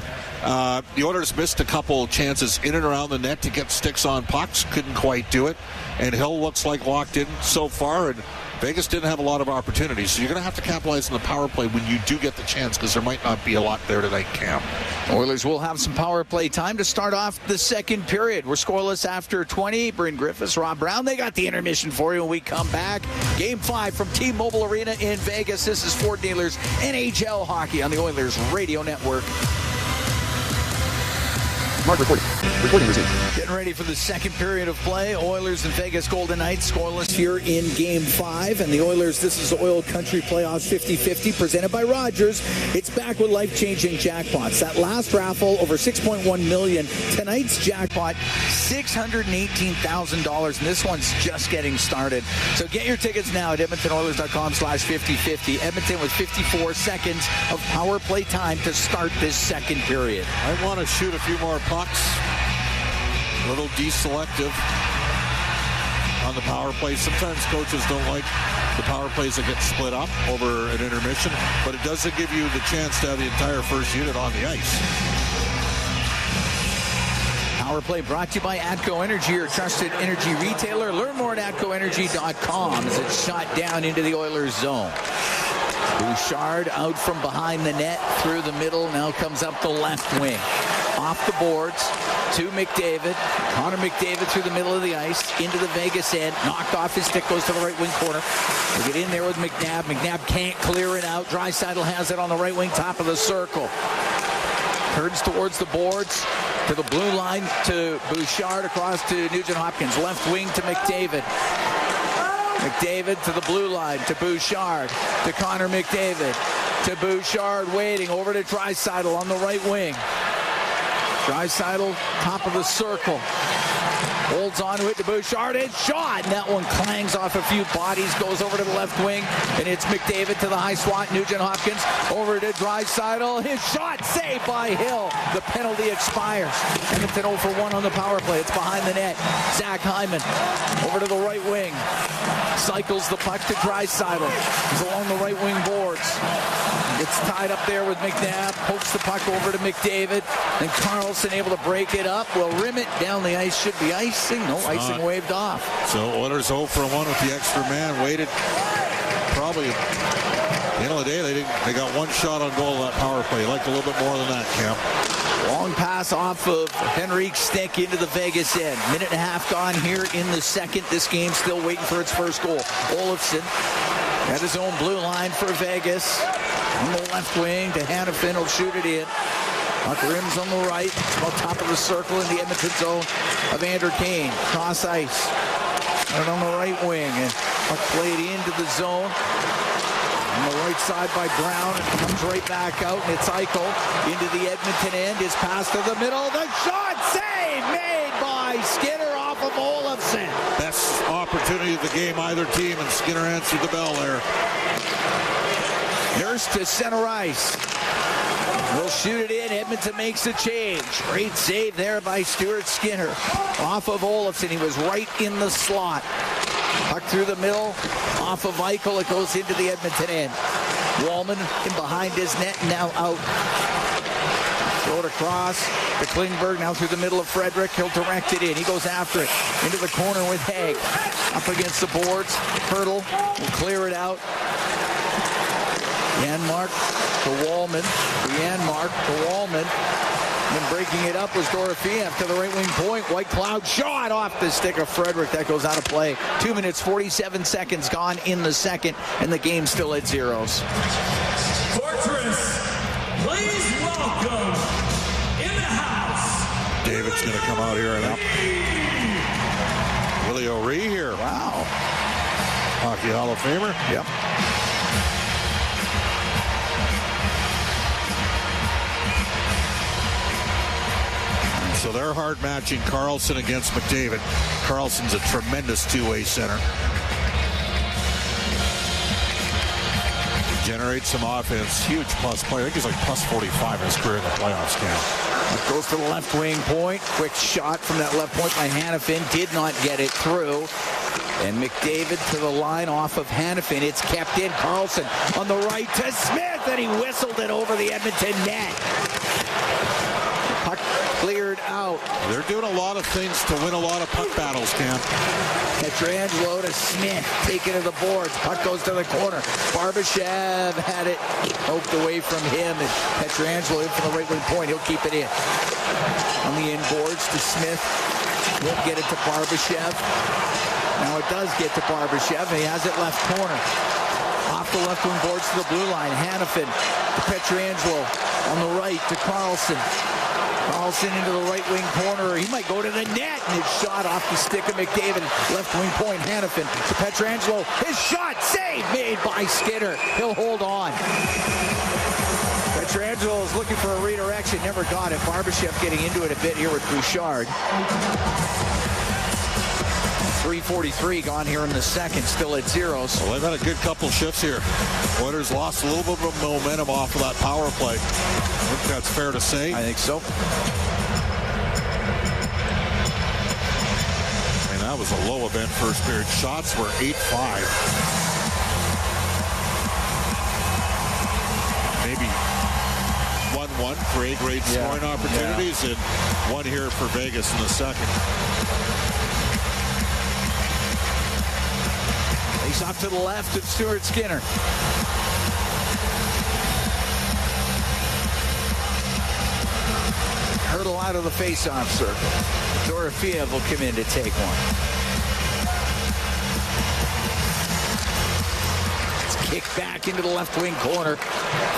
the Oilers missed a couple chances in and around the net to get sticks on pucks. Couldn't quite do it. And Hill looks like locked in so far, and Vegas didn't have a lot of opportunities. So you're going to have to capitalize on the power play when you do get the chance, because there might not be a lot there tonight, Cam. Oilers will have some power play time to start off the second period. We're scoreless after 20. Bryn Griffiths, Rob Brown, they got the intermission for you when we come back. Game 5 from T-Mobile Arena in Vegas. This is Ford Dealers NHL Hockey on the Oilers Radio Network. Mark recording. Recording resumed. Getting ready for the second period of play. Oilers and Vegas Golden Knights scoreless here in Game 5. And the Oilers, this is Oil Country Playoffs 50-50 presented by Rogers. It's back with life-changing jackpots. That last raffle, over $6.1 million. Tonight's jackpot, $618,000. And this one's just getting started. So get your tickets now at EdmontonOilers.com/50-50. Edmonton with 54 seconds of power play time to start this second period. I want to shoot a few more pucks. A little deselective on the power play. Sometimes coaches don't like the power plays that get split up over an intermission, but it doesn't give you the chance to have the entire first unit on the ice. Power play brought to you by ATCO Energy, your trusted energy retailer. Learn more at atcoenergy.com as it's shot down into the Oilers zone. Bouchard out from behind the net through the middle, now comes up the left wing. Off the boards to McDavid. Connor McDavid through the middle of the ice into the Vegas end. Knocked off his stick, goes to the right wing corner. They get in there with McNabb. McNabb can't clear it out. Draisaitl has it on the right wing, top of the circle. Turns towards the boards, to the blue line, to Bouchard, across to Nugent-Hopkins. Left wing to McDavid. McDavid to the blue line, to Bouchard, to Connor McDavid, to Bouchard waiting, over to Draisaitl on the right wing. Draisaitl, top of the circle. Holds on to it to Bouchard, and shot. And that one clangs off a few bodies, goes over to the left wing, and it's McDavid to the high swat. Nugent-Hopkins over to Draisaitl. His shot saved by Hill. The penalty expires. Edmonton 0 for 1 on the power play. It's behind the net. Zach Hyman over to the right wing. Cycles the puck to Draisaitl. He's along the right wing boards. Gets tied up there with McNabb. Pokes the puck over to McDavid. And Carlson able to break it up. Will rim it down the ice. Should be icing. No icing waved off. So Oilers 0 for 1 with the extra man. Waited probably at the end of the day. They got one shot on goal in that power play. You liked a little bit more than that, Cam. Long pass off of Henrique's stick into the Vegas end. Minute and a half gone here in the second. This game still waiting for its first goal. Olofsson at his own blue line for Vegas. On the left wing to Hannafin. He'll shoot it in. Puck rims on the right. On top of the circle in the Edmonton zone of Evander Kane. Cross ice. And on the right wing. And puck played into the zone. On the right side by Brown. It comes right back out. And it's Eichel into the Edmonton end. His pass to the middle. The shot save made by Skinner off of Olofsson. Best opportunity of the game, either team, and Skinner answered the bell there. Nurse to center ice. We'll shoot it in. Edmonton makes a change. Great save there by Stuart Skinner. Off of Olofsson. He was right in the slot. Puck through the middle. Off of Eichel. It goes into the Edmonton end. Wallman in behind his net. Now out. Throw it across to Klingberg. Now through the middle of Frederick. He'll direct it in. He goes after it. Into the corner with Haig. Up against the boards. Hurdle will clear it out. Janmark to Wallman. Janmark to Wallman. And breaking it up was Dorofeev to the right wing point. White Cloud shot off the stick of Frederick. That goes out of play. 2 minutes, 47 seconds gone in the second, and the game's still at zeros. Fortress, please welcome in the house. David's going to come out here and up. Willie O'Ree here. Wow. Hockey Hall of Famer. Yep. So they're hard matching Carlson against McDavid. Carlson's a tremendous two-way center. Generates some offense. Huge plus player. I think he's like plus 45 in his career in the playoffs game. Goes to the left wing point. Quick shot from that left point by Hanifin. Did not get it through. And McDavid to the line off of Hanifin. It's kept in. Carlson on the right to Smith, and he whistled it over the Edmonton net. Puck cleared out. They're doing a lot of things to win a lot of puck battles, Cam. Pietrangelo to Smith, taken to the boards. Puck goes to the corner. Barbashev had it poked away from him, and Pietrangelo in from the right wing point. He'll keep it in. On the inboards to Smith. Won't get it to Barbashev. Now it does get to Barbashev, and he has it left corner. Off the left wing boards to the blue line. Hanifin to Pietrangelo. On the right to Carlson. Carlson into the right wing corner. He might go to the net, and it's shot off the stick of McDavid. Left wing point. Hanifin to Pietrangelo. His shot saved, made by Skinner. He'll hold on. Pietrangelo is looking for a redirection. Never got it. Barbashev getting into it a bit here with Bouchard. 3:43 gone here in the second, still at zeros. Well, they've had a good couple shifts here. Oilers lost a little bit of momentum off of that power play. I think that's fair to say. I think so. And that was a low event first period. Shots were 8-5. Maybe 1-1 for A-grade scoring opportunities, and one here for Vegas in the second. He's off to the left of Stuart Skinner. Hurdle out of the face-off circle. Dorofeev will come in to take one. It's kicked back into the left wing corner.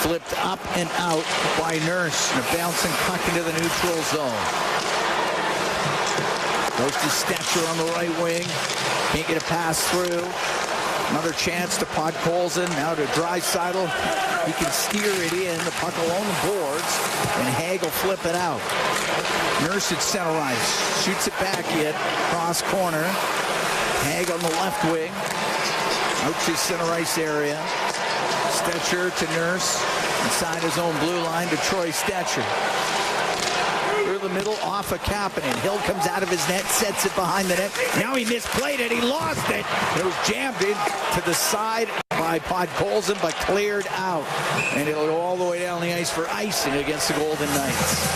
Flipped up and out by Nurse. And a bouncing puck into the neutral zone. Goes to Stetcher on the right wing. Can't get a pass through. Another chance to Podkolzin. Now to Draisaitl. He can steer it in. The puck along the boards. And Haig will flip it out. Nurse at center ice. Shoots it back in. Cross corner. Haig on the left wing. Out to center ice area. Stetcher to Nurse. Inside his own blue line to Troy Stetcher. Through the middle, off of Kapanen. Hill comes out of his net, sets it behind the net. Now he misplayed it. He lost it. It was jammed in to the side by Podkolzin, but cleared out. And it'll go all the way down the ice for icing against the Golden Knights.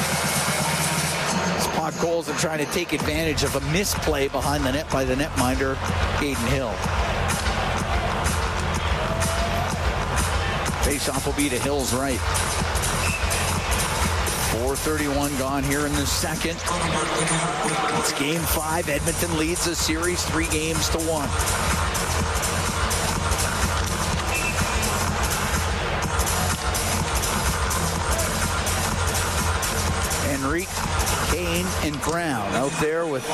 It's Podkolzin trying to take advantage of a misplay behind the net by the netminder, Hayden Hill. Faceoff will be to Hill's right. 4:31 gone here in the second. It's game 5. Edmonton leads the series 3-1. Henrique, Kane, and Brown out there with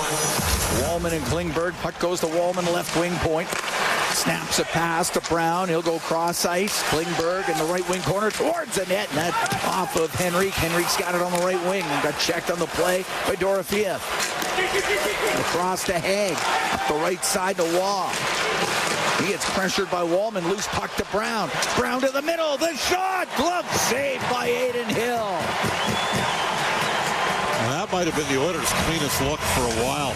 Wallman and Klingberg. Puck goes to Wallman, left wing point. Snaps a pass to Brown. He'll go cross ice. Klingberg in the right wing corner towards the net. And that off of Henrique. Henrique's got it on the right wing and got checked on the play by Dorofeev. Across to Haig. Up the right side to Waugh. He gets pressured by Wallman. Loose puck to Brown. Brown to the middle. The shot. Glove saved by Hayden Hill. And that might have been the Oilers' cleanest look for a while.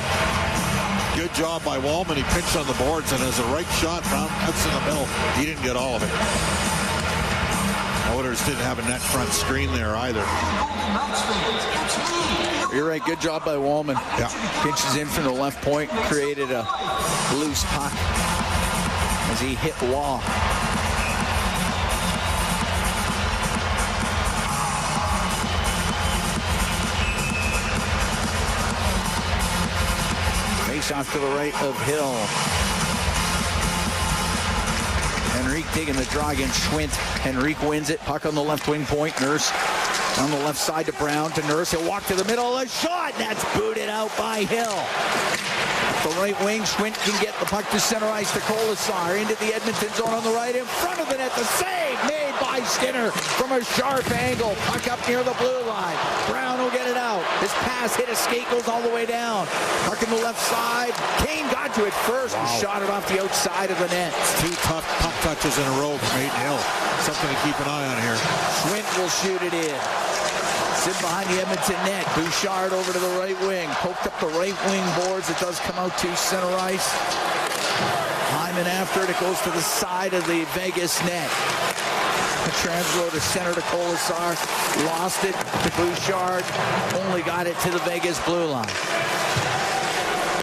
Good job by Wallman. He pinched on the boards, and as a right shot, Brown cuts in the middle. He didn't get all of it. Oilers didn't have a net front screen there either. You're right. Good job by Wallman. Yeah. Pinches in from the left point. Created a loose puck as he hit Waugh. Off to the right of Hill. Henrique taking the draw against Schwint. Henrique wins it. Puck on the left wing point. Nurse on the left side to Brown to Nurse. He'll walk to the middle. A shot. That's booted out by Hill. The right wing. Schwint can get the puck to center ice to Kolasar. Into the Edmonton zone on the right. In front of the net. The save made by Skinner from a sharp angle. Puck up near the blue line. Brown will get it out. His pass hit a skate, goes all the way down. Puck on the left side. Kane got to it first and shot it off the outside of the net. 2 tough puck touches in a row from Hayden Hill. Something to keep an eye on here. Schwint will shoot it in. It's in behind the Edmonton net. Bouchard over to the right wing. Poked up the right wing boards. It does come out to center ice. Hyman after it. It goes to the side of the Vegas net. Pietrangelo to center to Colasar. Lost it to Bouchard. Only got it to the Vegas blue line.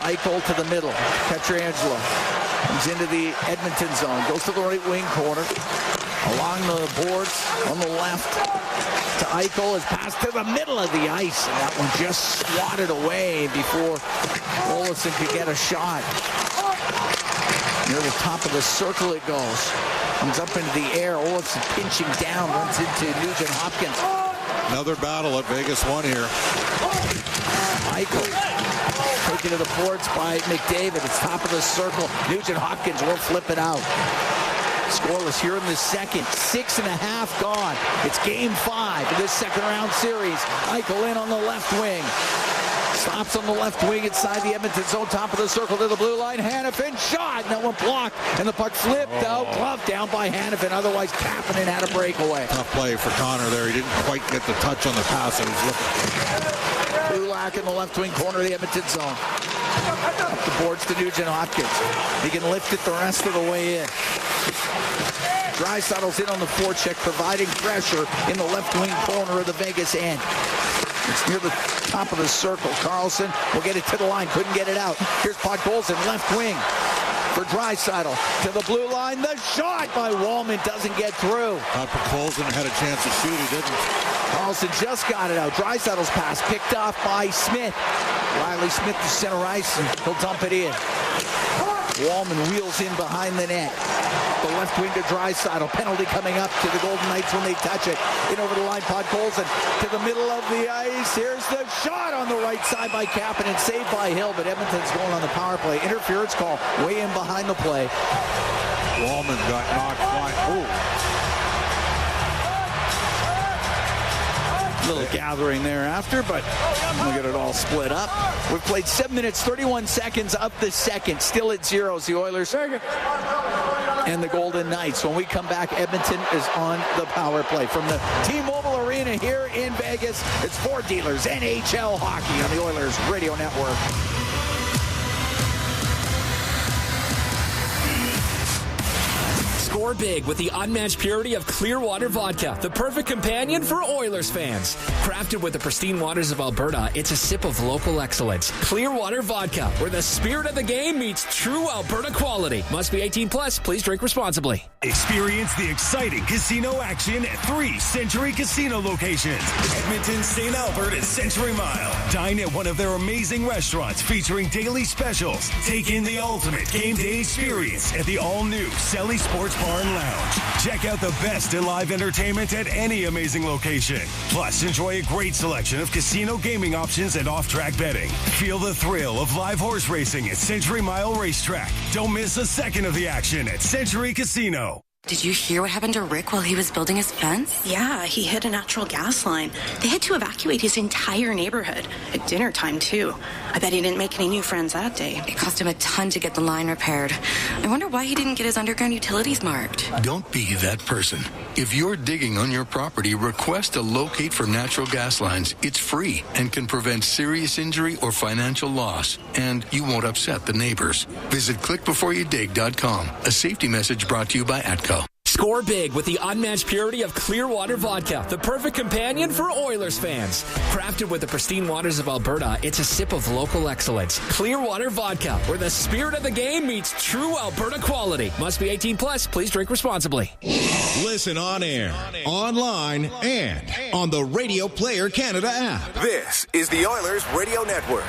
Eichel to the middle. Pietrangelo comes into the Edmonton zone. Goes to the right wing corner. Along the boards on the left to Eichel. Is passed to the middle of the ice. And that one just swatted away before Olofsson could get a shot. Near the top of the circle it goes. Comes up into the air. Olofsson pinching down. Runs into Nugent Hopkins. Another battle at Vegas 1 here. Eichel taken to the boards by McDavid. It's top of the circle. Nugent Hopkins will flip it out. Scoreless here in the second. 6.5 gone. It's game 5 of this second round series. Eichel in on the left wing. Stops on the left wing inside the Edmonton zone. Top of the circle to the blue line. Hanifin shot. And that one blocked. And the puck flipped out. Glove down by Hanifin. Otherwise, Kapanen had a breakaway. Tough play for Connor there. He didn't quite get the touch on the pass that he was looking. Kulak in the left wing corner of the Edmonton zone. Up the boards to Nugent Hopkins. He can lift it the rest of the way in. Draisaitl's in on the forecheck, providing pressure in the left wing corner of the Vegas end. It's near the top of the circle. Carlson will get it to the line. Couldn't get it out. Here's Podkolzin, left wing for Draisaitl. To the blue line. The shot by Wallman doesn't get through. Podkolzin had a chance to shoot. He didn't. Carlson just got it out. Draisaitl's pass picked off by Smith. Riley Smith to center ice, and he'll dump it in. Wallman wheels in behind the net. The left wing to Draisaitl. Penalty coming up to the Golden Knights when they touch it. In over the line, Podkolzin to the middle of the ice. Here's the shot on the right side by Kapanen. Saved by Hill, but Edmonton's going on the power play. Interference call way in behind the play. Wallman got knocked flying. Little gathering thereafter, but we'll get it all split up. We've played 7 minutes, 31 seconds of the second. Still at zeros, the Oilers and the Golden Knights. When we come back, Edmonton is on the power play. From the T-Mobile Arena here in Vegas, it's Ford Dealers NHL Hockey on the Oilers Radio Network. Score big with the unmatched purity of Clearwater Vodka, the perfect companion for Oilers fans. Crafted with the pristine waters of Alberta, it's a sip of local excellence. Clearwater Vodka, where the spirit of the game meets true Alberta quality. Must be 18 plus. Please drink responsibly. Experience the exciting casino action at 3 Century Casino locations. Edmonton, St. Albert, and Century Mile. Dine at one of their amazing restaurants featuring daily specials. Take in the ultimate game day experience at the all-new Selly Sports Bar and Lounge. Check out the best in live entertainment at any amazing location. Plus, enjoy a great selection of casino gaming options and off-track betting. Feel the thrill of live horse racing at Century Mile Racetrack. Don't miss a second of the action at Century Casino. Did you hear what happened to Rick while he was building his fence? Yeah, he hit a natural gas line. They had to evacuate his entire neighborhood at dinner time, too. I bet he didn't make any new friends that day. It cost him a ton to get the line repaired. I wonder why he didn't get his underground utilities marked. Don't be that person. If you're digging on your property, request a locate for natural gas lines. It's free and can prevent serious injury or financial loss. And you won't upset the neighbors. Visit clickbeforeyoudig.com. A safety message brought to you by ATCO. Score big with the unmatched purity of Clearwater Vodka, the perfect companion for Oilers fans. Crafted with the pristine waters of Alberta, it's a sip of local excellence. Clearwater Vodka, where the spirit of the game meets true Alberta quality. Must be 18 plus. Please drink responsibly. Listen on air, online, and on the Radio Player Canada app. This is the Oilers Radio Network.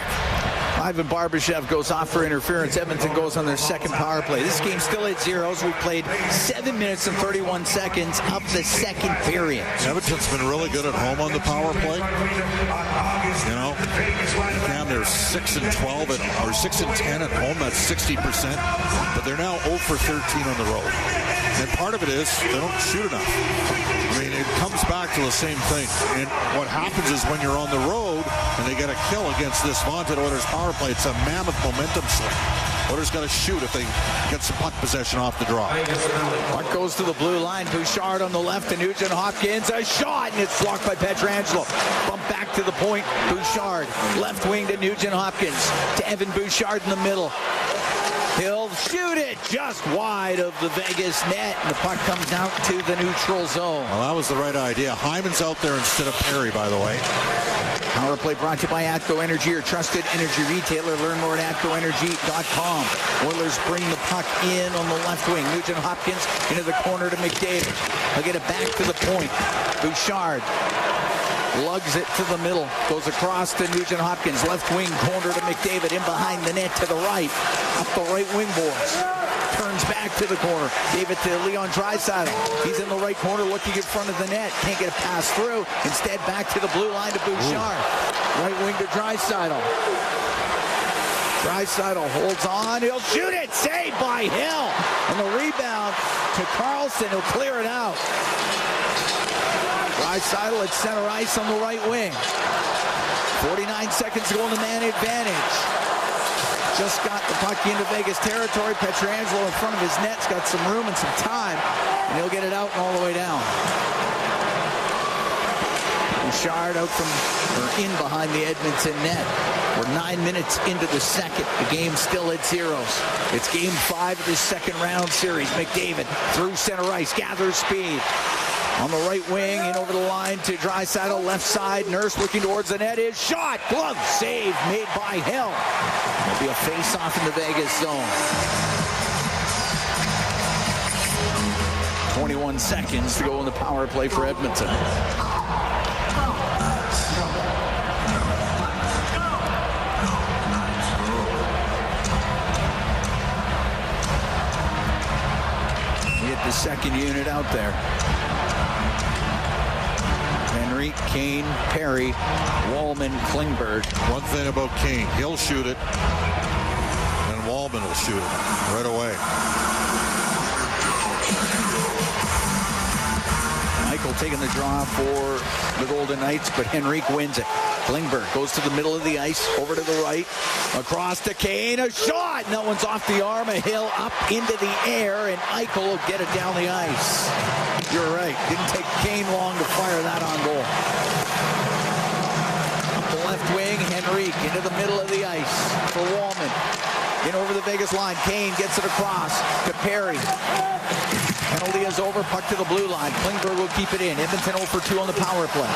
Ivan Barbashev goes off for interference. Edmonton goes on their second power play. This game's still at zeros. We played 7 minutes and 31 seconds of the second period. Edmonton's been really good at home on the power play. You know, Cam, they're 6-12 or 6-10 at home. That's 60%. But they're now 0 for 13 on the road. And part of it is they don't shoot enough. I mean, it comes back to the same thing. And what happens is when you're on the road and they get a kill against this vaunted Oilers power play, it's a mammoth momentum swing. Oilers got to shoot if they get some puck possession off the draw. Puck goes to the blue line. Bouchard on the left to Nugent Hopkins. A shot, and it's blocked by Pietrangelo. Bump back to the point. Bouchard, left wing to Nugent Hopkins. To Evan Bouchard in the middle. He'll shoot it just wide of the Vegas net, and the puck comes out to the neutral zone. Well, that was the right idea. Hyman's out there instead of Perry, by the way. Power play brought to you by Atco Energy, your trusted energy retailer. Learn more at atcoenergy.com. Oilers bring the puck in on the left wing. Nugent Hopkins into the corner to McDavid. He'll get it back to the point. Bouchard lugs it to the middle. Goes across to Nugent Hopkins. Left wing corner to McDavid. In behind the net to the right. Up the right wing boards. Turns back to the corner. Gave it to Leon Draisaitl. He's in the right corner looking in front of the net. Can't get a pass through. Instead, back to the blue line to Bouchard. Right wing to Draisaitl. Draisaitl holds on. He'll shoot it. Saved by Hill. And the rebound to Carlson. He'll clear it out. Draisaitl at center ice on the right wing. 49 seconds to go in the man advantage. Just got the puck into Vegas territory. Pietrangelo in front of his net's got some room and some time, and he'll get it out and all the way down. Bouchard out from, or in behind the Edmonton net. We're 9 minutes into the second. The game's still at zeros. It's game 5 of this second round series. McDavid through center ice, gathers speed. On the right wing, in over the line to Draisaitl, left side. Nurse looking towards the net. Is shot. Glove save made by Hill. There'll be a face-off in the Vegas zone. 21 seconds to go in the power play for Edmonton. We get the second unit out there. Kane, Perry, Wallman, Klingberg. One thing about Kane, he'll shoot it, and Wallman will shoot it right away. Michael taking the draw for the Golden Knights, but Henrique wins it. Klingberg goes to the middle of the ice, over to the right, across to Kane, a shot, and that one's off the arm of Hill, up into the air, and Eichel will get it down the ice. You're right, didn't take Kane long to fire that on goal. Up the left wing, Henrique into the middle of the ice for Wallman. In over the Vegas line, Kane gets it across to Perry. Penalty is over, puck to the blue line. Klingberg will keep it in. Edmonton 0 for 2 on the power play.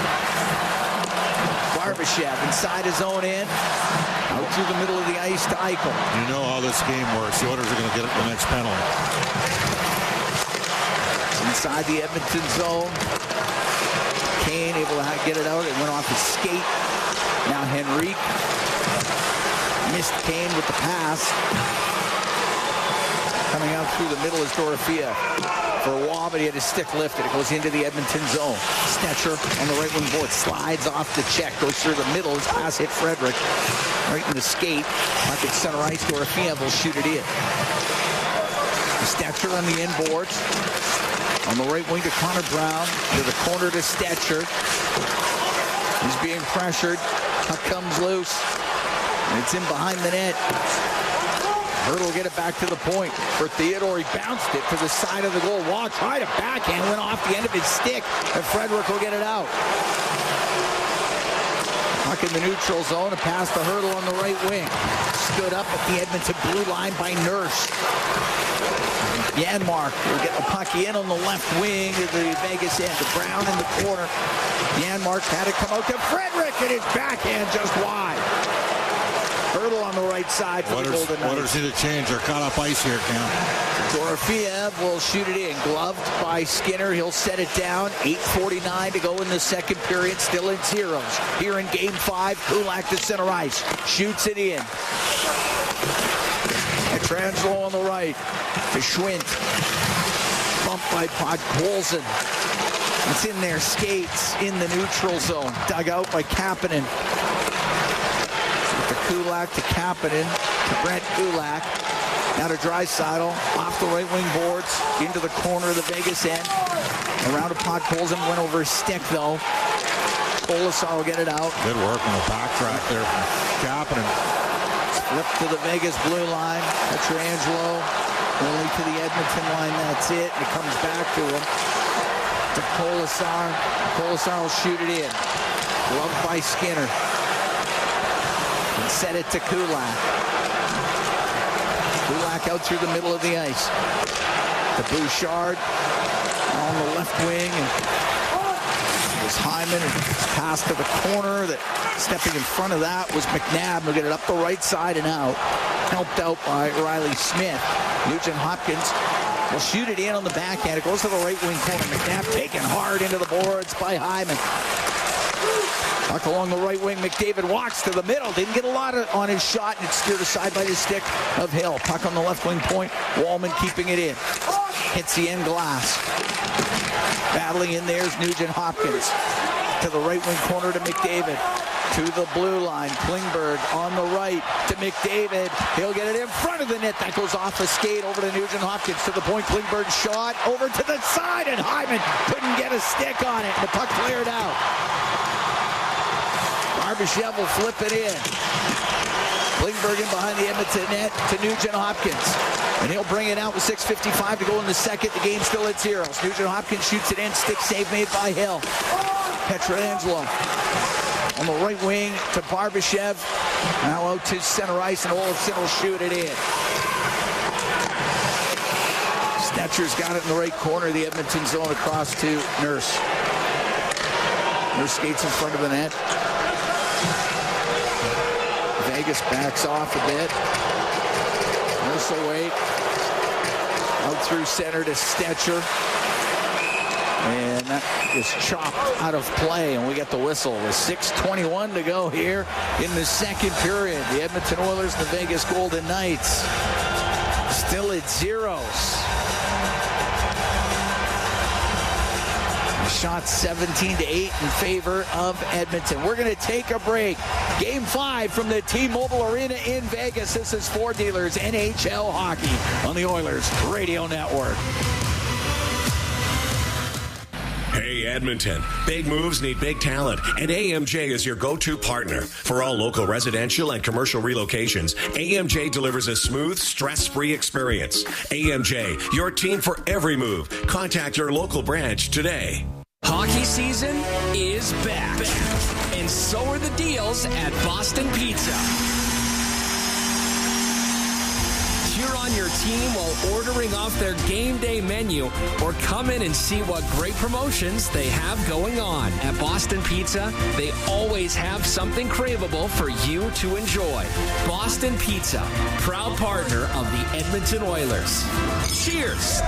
Barbashev inside his own end. Out through the middle of the ice to Eichel. You know how this game works. The Oilers are going to get the next penalty. Inside the Edmonton zone. Kane able to get it out. It went off his skate. Now Henrique missed Kane with the pass. Coming out through the middle is Dorofia. For a wall, but he had his stick lifted. It goes into the Edmonton zone. Stetcher on the right wing board. Slides off the check. Goes through the middle. His pass hit Frederick. Right in the skate. Puck at center ice. Dorofia will shoot it in. Stetcher on the inboards. On the right wing to Connor Brown. To the corner to Stetcher. He's being pressured. Puck comes loose. And it's in behind the net. Hurdle will get it back to the point for Theodore. He bounced it to the side of the goal. Waugh tried a backhand, went off the end of his stick, and Frederick will get it out. Puck in the neutral zone and past the Hurdle on the right wing. Stood up at the Edmonton blue line by Nurse. Janmark will get the puck in on the left wing of the Vegas end. To Brown in the corner. Janmark had it come out to Frederick, and his backhand just wide. Hurdle on the right side for the Golden Knights. Oilers need to change. They're caught up ice here, Cam. Dorofiev will shoot it in. Gloved by Skinner. He'll set it down. 8:49 to go in the second period. Still in zeros. Here in game 5, Kulak to center ice. Shoots it in. Pietrangelo on the right. To Schwint. Bumped by Podkolzin. It's in there. Skates in the neutral zone. Dug out by Kapanen. Kulak to Kapanen, to Brent Kulak, now to Draisaitl, off the right wing boards, into the corner of the Vegas end, around to Podkolzin, went over his stick though. Colasar will get it out. Good work on the backtrack there from Kapanen. Flip to the Vegas blue line. Pietrangelo only to the Edmonton line. That's it. It comes back to him. To Colasar. Colasar will shoot it in. Gloved by Skinner. And set it to Kulak. Kulak out through the middle of the ice. To Bouchard on the left wing. And it was Hyman. And pass to the corner. That stepping in front of that was McNabb. He'll get it up the right side and out. Helped out by Riley Smith. Nugent Hopkins will shoot it in on the backhand. It goes to the right wing corner. McNabb taken hard into the boards by Hyman. Puck along the right wing. McDavid walks to the middle. Didn't get a lot on his shot, and it's steered aside by the stick of Hill. Puck on the left wing point. Wallman keeping it in. Hits the end glass. Battling in there's Nugent Hopkins. To the right wing corner to McDavid. To the blue line. Klingberg on the right to McDavid. He'll get it in front of the net. That goes off a skate over to Nugent Hopkins. To the point. Klingberg shot over to the side, and Hyman couldn't get a stick on it. The puck cleared out. Barbashev will flip it in. Klingberg in behind the Edmonton net to Nugent Hopkins. And he'll bring it out with 6:55 to go in the second. The game's still at zeros. Nugent Hopkins shoots it in. Stick save made by Hill. Pietrangelo on the right wing to Barbashev. Now out to center ice, and Olofsson will shoot it in. Stetcher's got it in the right corner of the Edmonton zone across to Nurse. Nurse skates in front of the net. Vegas backs off a bit. Nurse will wait. Out through center to Stetcher. And that is chopped out of play, and we get the whistle with 6:21 to go here in the second period. The Edmonton Oilers and the Vegas Golden Knights still at zeros. Shot 17-8 in favor of Edmonton. We're going to take a break. Game 5 from the T-Mobile Arena in Vegas. This is Four Dealers NHL Hockey on the Oilers Radio Network. Hey, Edmonton. Big moves need big talent, and AMJ is your go-to partner. For all local residential and commercial relocations, AMJ delivers a smooth, stress-free experience. AMJ, your team for every move. Contact your local branch today. Hockey season is back, and so are the deals at Boston Pizza. Cheer on your team while ordering off their game day menu, or come in and see what great promotions they have going on. At Boston Pizza, they always have something craveable for you to enjoy. Boston Pizza, proud partner of the Edmonton Oilers. Cheers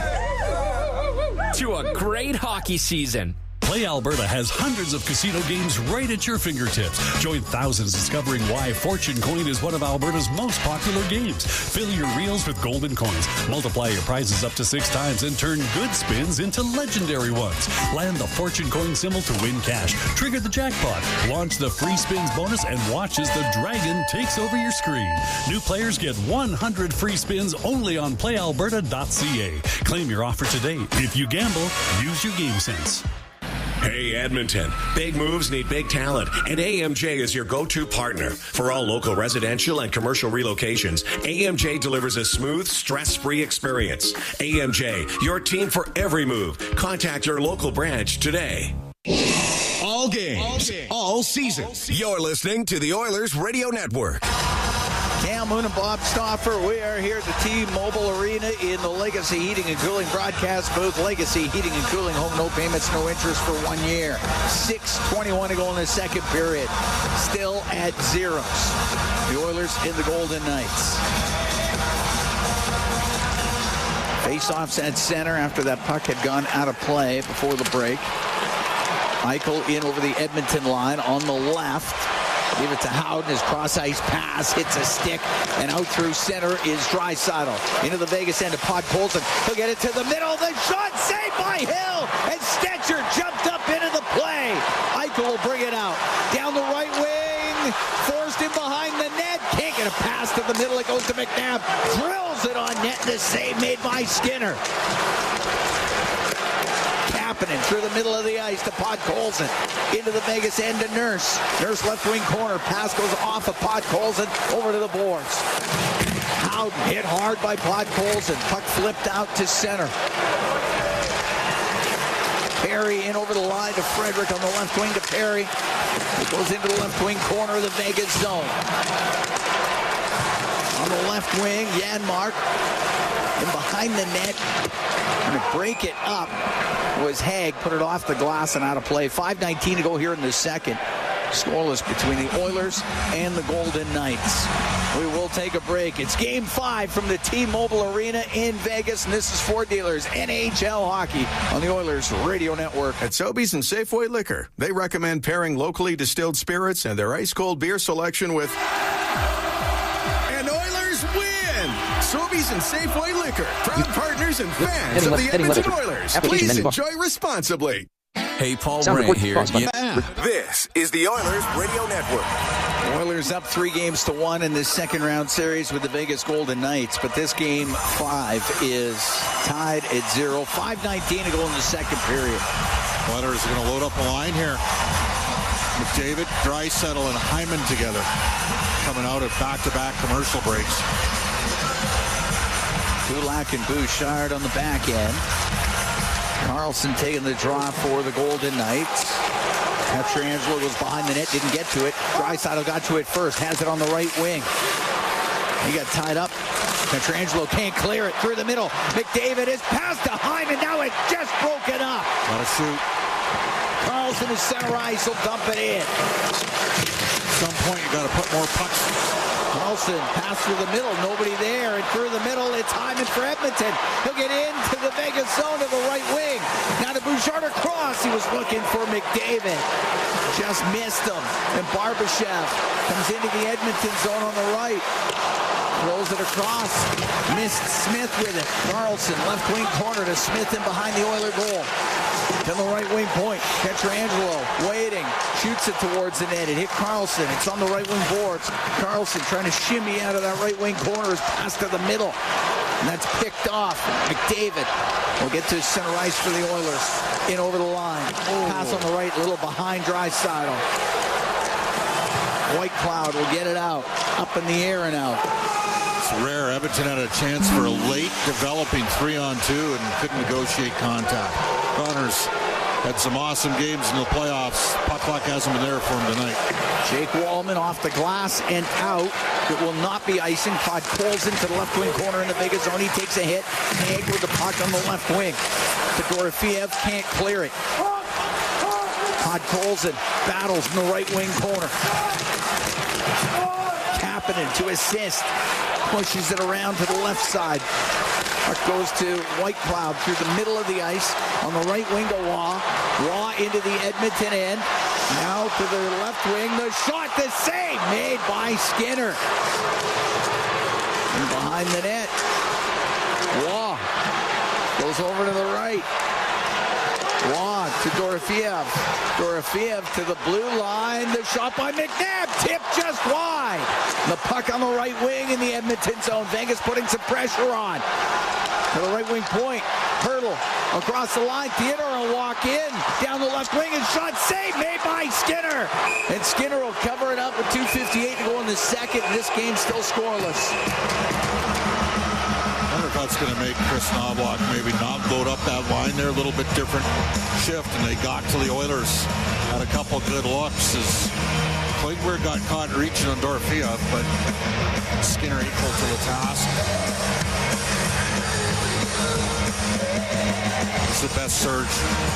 to a great hockey season. Play Alberta has hundreds of casino games right at your fingertips. Join thousands discovering why Fortune Coin is one of Alberta's most popular games. Fill your reels with golden coins. Multiply your prizes up to 6 times and turn good spins into legendary ones. Land the Fortune Coin symbol to win cash. Trigger the jackpot. Launch the free spins bonus and watch as the dragon takes over your screen. New players get 100 free spins only on playalberta.ca. Claim your offer today. If you gamble, use your game sense. Hey, Edmonton. Big moves need big talent, and AMJ is your go-to partner. For all local residential and commercial relocations, AMJ delivers a smooth, stress-free experience. AMJ, your team for every move. Contact your local branch today. All games, all season. You're listening to the Oilers Radio Network. Cam Moon and Bob Stauffer, we are here at the T-Mobile Arena in the Legacy Heating and Cooling broadcast booth. Legacy Heating and Cooling, home, no payments, no interest for 1 year. 6:21 to go in the second period. Still at zeros. The Oilers and the Golden Knights. Face-offs at center after that puck had gone out of play before the break. Eichel in over the Edmonton line on the left. Give it to Howden. His cross-ice pass hits a stick, and out through center is Draisaitl. Into the Vegas end of Podkolzin. He'll get it to the middle. The shot saved by Hill, and Stetcher jumped up into the play. Eichel will bring it out. Down the right wing, forced in behind the net. Can't get a pass to the middle. It goes to McNabb. Drills it on net. The save made by Skinner. Kapanen through the middle of the ice to Podkolzin. Into the Vegas end to Nurse. Nurse left wing corner. Pass goes off of Podkolzin over to the boards. Howden hit hard by Podkolzin. Puck flipped out to center. Perry in over the line to Frederick on the left wing to Perry. It goes into the left wing corner of the Vegas zone. On the left wing, Janmark. And behind the net, going to break it up was Haig. Put it off the glass and out of play. 5:19 to go here in the second. Scoreless between the Oilers and the Golden Knights. We will take a break. It's Game 5 from the T-Mobile Arena in Vegas, and this is Ford Dealers NHL Hockey on the Oilers Radio Network. At Sobeys and Safeway Liquor, they recommend pairing locally distilled spirits and their ice-cold beer selection with... And Oilers win! Sobeys and Safeway Liquor, proud partners and fans of the Edmonton Oilers. Please enjoy responsibly. Hey, Paul Brandt here. This is the Oilers Radio Network. Oilers up 3-1 in this second round series with the Vegas Golden Knights, but this game 5 is tied at 0. 5:19 to go in the second period. Oilers are going to load up a line here. McDavid, Draisaitl, and Hyman together, coming out of back-to-back commercial breaks. Kulak and Bouchard on the back end. Carlson taking the draw for the Golden Knights. Pietrangelo goes behind the net, didn't get to it. Draisaitl got to it first, has it on the right wing. He got tied up. Pietrangelo can't clear it through the middle. McDavid is passed to Hyman. Now it's just broken up. Got to shoot. Carlson is center ice. He'll dump it in. At some point, you got to put more pucks. Carlson pass through the middle. Nobody there. And through the middle, it's Hyman for Edmonton. He'll get into the Vegas zone to the right wing. Now to Bouchard across. He was looking for McDavid. Just missed him. And Barbashev comes into the Edmonton zone on the right. Throws it across. Missed Smith with it. Carlson, left wing corner to Smith in behind the Oiler goal. To the right wing point. Pietrangelo waiting. Shoots it towards the net. It hit Carlson. It's on the right wing boards. Carlson trying to shimmy out of that right wing corner. Is passed to the middle. And that's picked off. McDavid will get to center ice for the Oilers. In over the line. Pass on the right. A little behind Draisaitl. White Cloud will get it out. Up in the air and out. It's rare. Edmonton had a chance for a late developing 3-on-2 and couldn't negotiate contact. Connors had some awesome games in the playoffs. Puck luck hasn't been there for him tonight. Jake Wallman off the glass and out. It will not be icing. Podkolzin to the left wing corner in the Vegas zone. He takes a hit. Haig with the puck on the left wing. Dorofeev can't clear it. Podkolzin battles in the right wing corner. Kapanen to assist. Pushes it around to the left side. Puck goes to White Cloud through the middle of the ice. On the right wing to Waugh. Waugh into the Edmonton end. Now to the left wing. The shot, the save made by Skinner. And behind the net. Waugh goes over to the right. Waugh to Dorofeev. Dorofeev to the blue line. The shot by McNabb. Tipped just wide. The puck on the right wing in the Edmonton zone. Vegas putting some pressure on. To the right wing point. Hurdle across the line. Theodore will walk in. Down the left wing and shot save made by Skinner. And Skinner will cover it up with 2:58 to go in the second. This game's still scoreless. I wonder if that's going to make Chris Knobloch maybe not load up that line there. A little bit different shift, and they got to the Oilers. Had a couple good looks as Klingberg got caught reaching on Dorofeev, but Skinner equal to the task. It's the best surge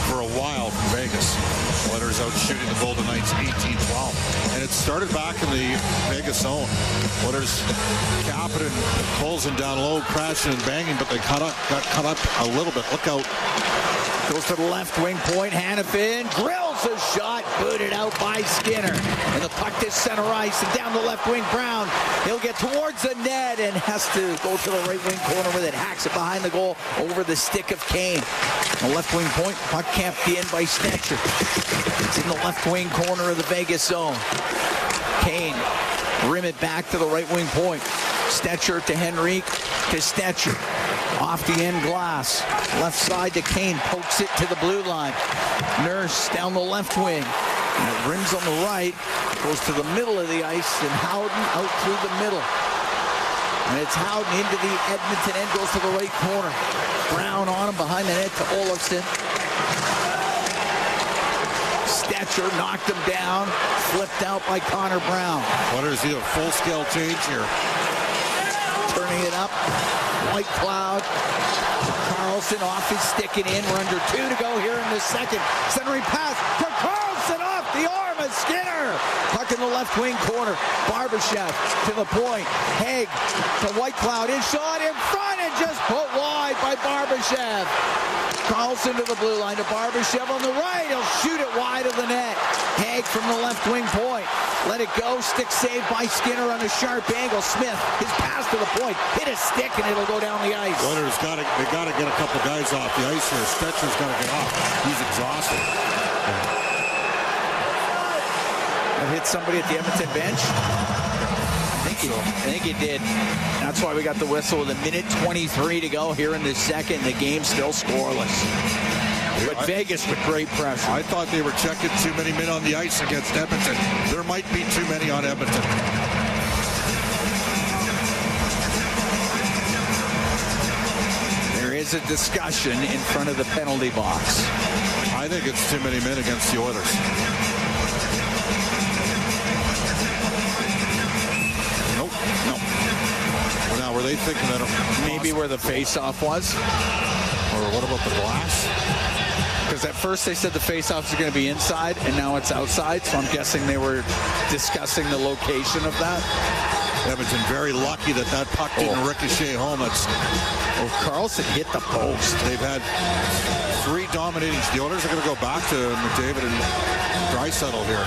for a while from Vegas. Oilers out shooting the Golden Knights 18-12. And it started back in the Vegas zone. Oilers Kapanen and Colson down low, crashing and banging, but they got cut up a little bit. Look out. Goes to the left wing point. Hanifin drills a shot. Booted out by Skinner. And the puck to center ice and down the left wing. Brown. He'll get towards the net and has to go to the right wing corner with it. Hacks it behind the goal over the stick of Kane. The left wing point. Puck camped in by Stetcher. It's in the left wing corner of the Vegas zone. Kane. Rim it back to the right wing point. Stetcher to Henrique to Stetcher. Off the end glass. Left side to Kane. Pokes it to the blue line. Nurse down the left wing. And it rims on the right. Goes to the middle of the ice. And Howden out through the middle. And it's Howden into the Edmonton end. Goes to the right corner. Brown on him behind the net to Olofsson. Stetcher knocked him down. Flipped out by Connor Brown. Oilers need a full-scale change here. Turning it up. White Cloud. Carlson off his stick and in. We're under 2 to go here in the second. Centering pass to Carlson off the arm of Skinner. Puck in the left wing corner. Barbashev to the point. Haig to White Cloud. His shot in front and just put wide by Barbashev. Carlson to the blue line to Barbashev on the right. He'll shoot it wide of the net. Haig from the left wing point. Let it go. Stick saved by Skinner on a sharp angle. Smith, his pass to the point. Hit a stick and it'll go down the ice. Oilers got to get a couple guys off the ice here. Stetcher's got to get off. He's exhausted. That hit somebody at the Edmonton bench. I think he did. That's why we got the whistle with 1:23 to go here in the second. The game's still scoreless. But Vegas with great pressure. I thought they were checking too many men on the ice against Edmonton. There might be too many on Edmonton. There is a discussion in front of the penalty box. I think it's too many men against the Oilers. No. Well, now, were they thinking that maybe where the face-off was? Or what about the glass? Because at first they said the face-off is going to be inside, and now it's outside, so I'm guessing they were discussing the location of that. Edmonton very lucky that puck didn't ricochet home. Carlson hit the post. They've had 3 dominating. The Oilers are going to go back to McDavid and Draisaitl here.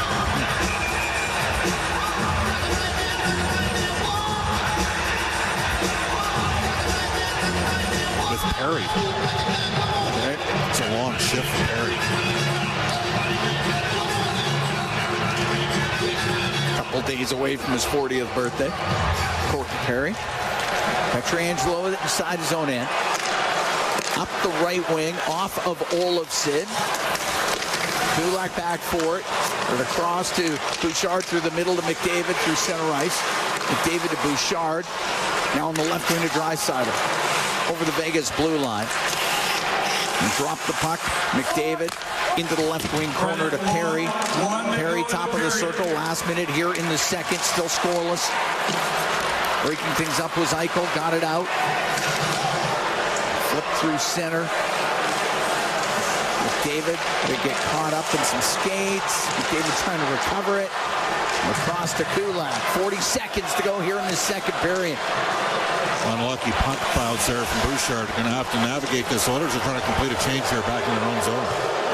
Perry. It's a long shift for Perry. Couple days away from his 40th birthday. Corky Perry. Pietrangelo inside his own end. Up the right wing, off of Olofsson. Kulak back for it. And across to Bouchard through the middle to McDavid through center ice. McDavid to Bouchard. Now on the left wing to Draisaitl. Over the Vegas blue line. And drop the puck. McDavid into the left wing corner to Perry. Perry top of the circle. Last minute here in the second. Still scoreless. Breaking things up was Eichel. Got it out. Flipped through center. McDavid would get caught up in some skates. McDavid trying to recover it. Across to Kulak. 40 seconds to go here in the second period. Unlucky puck clouds there from Bouchard. Going to have to navigate this. Oilers are trying to complete a change here back in their own zone.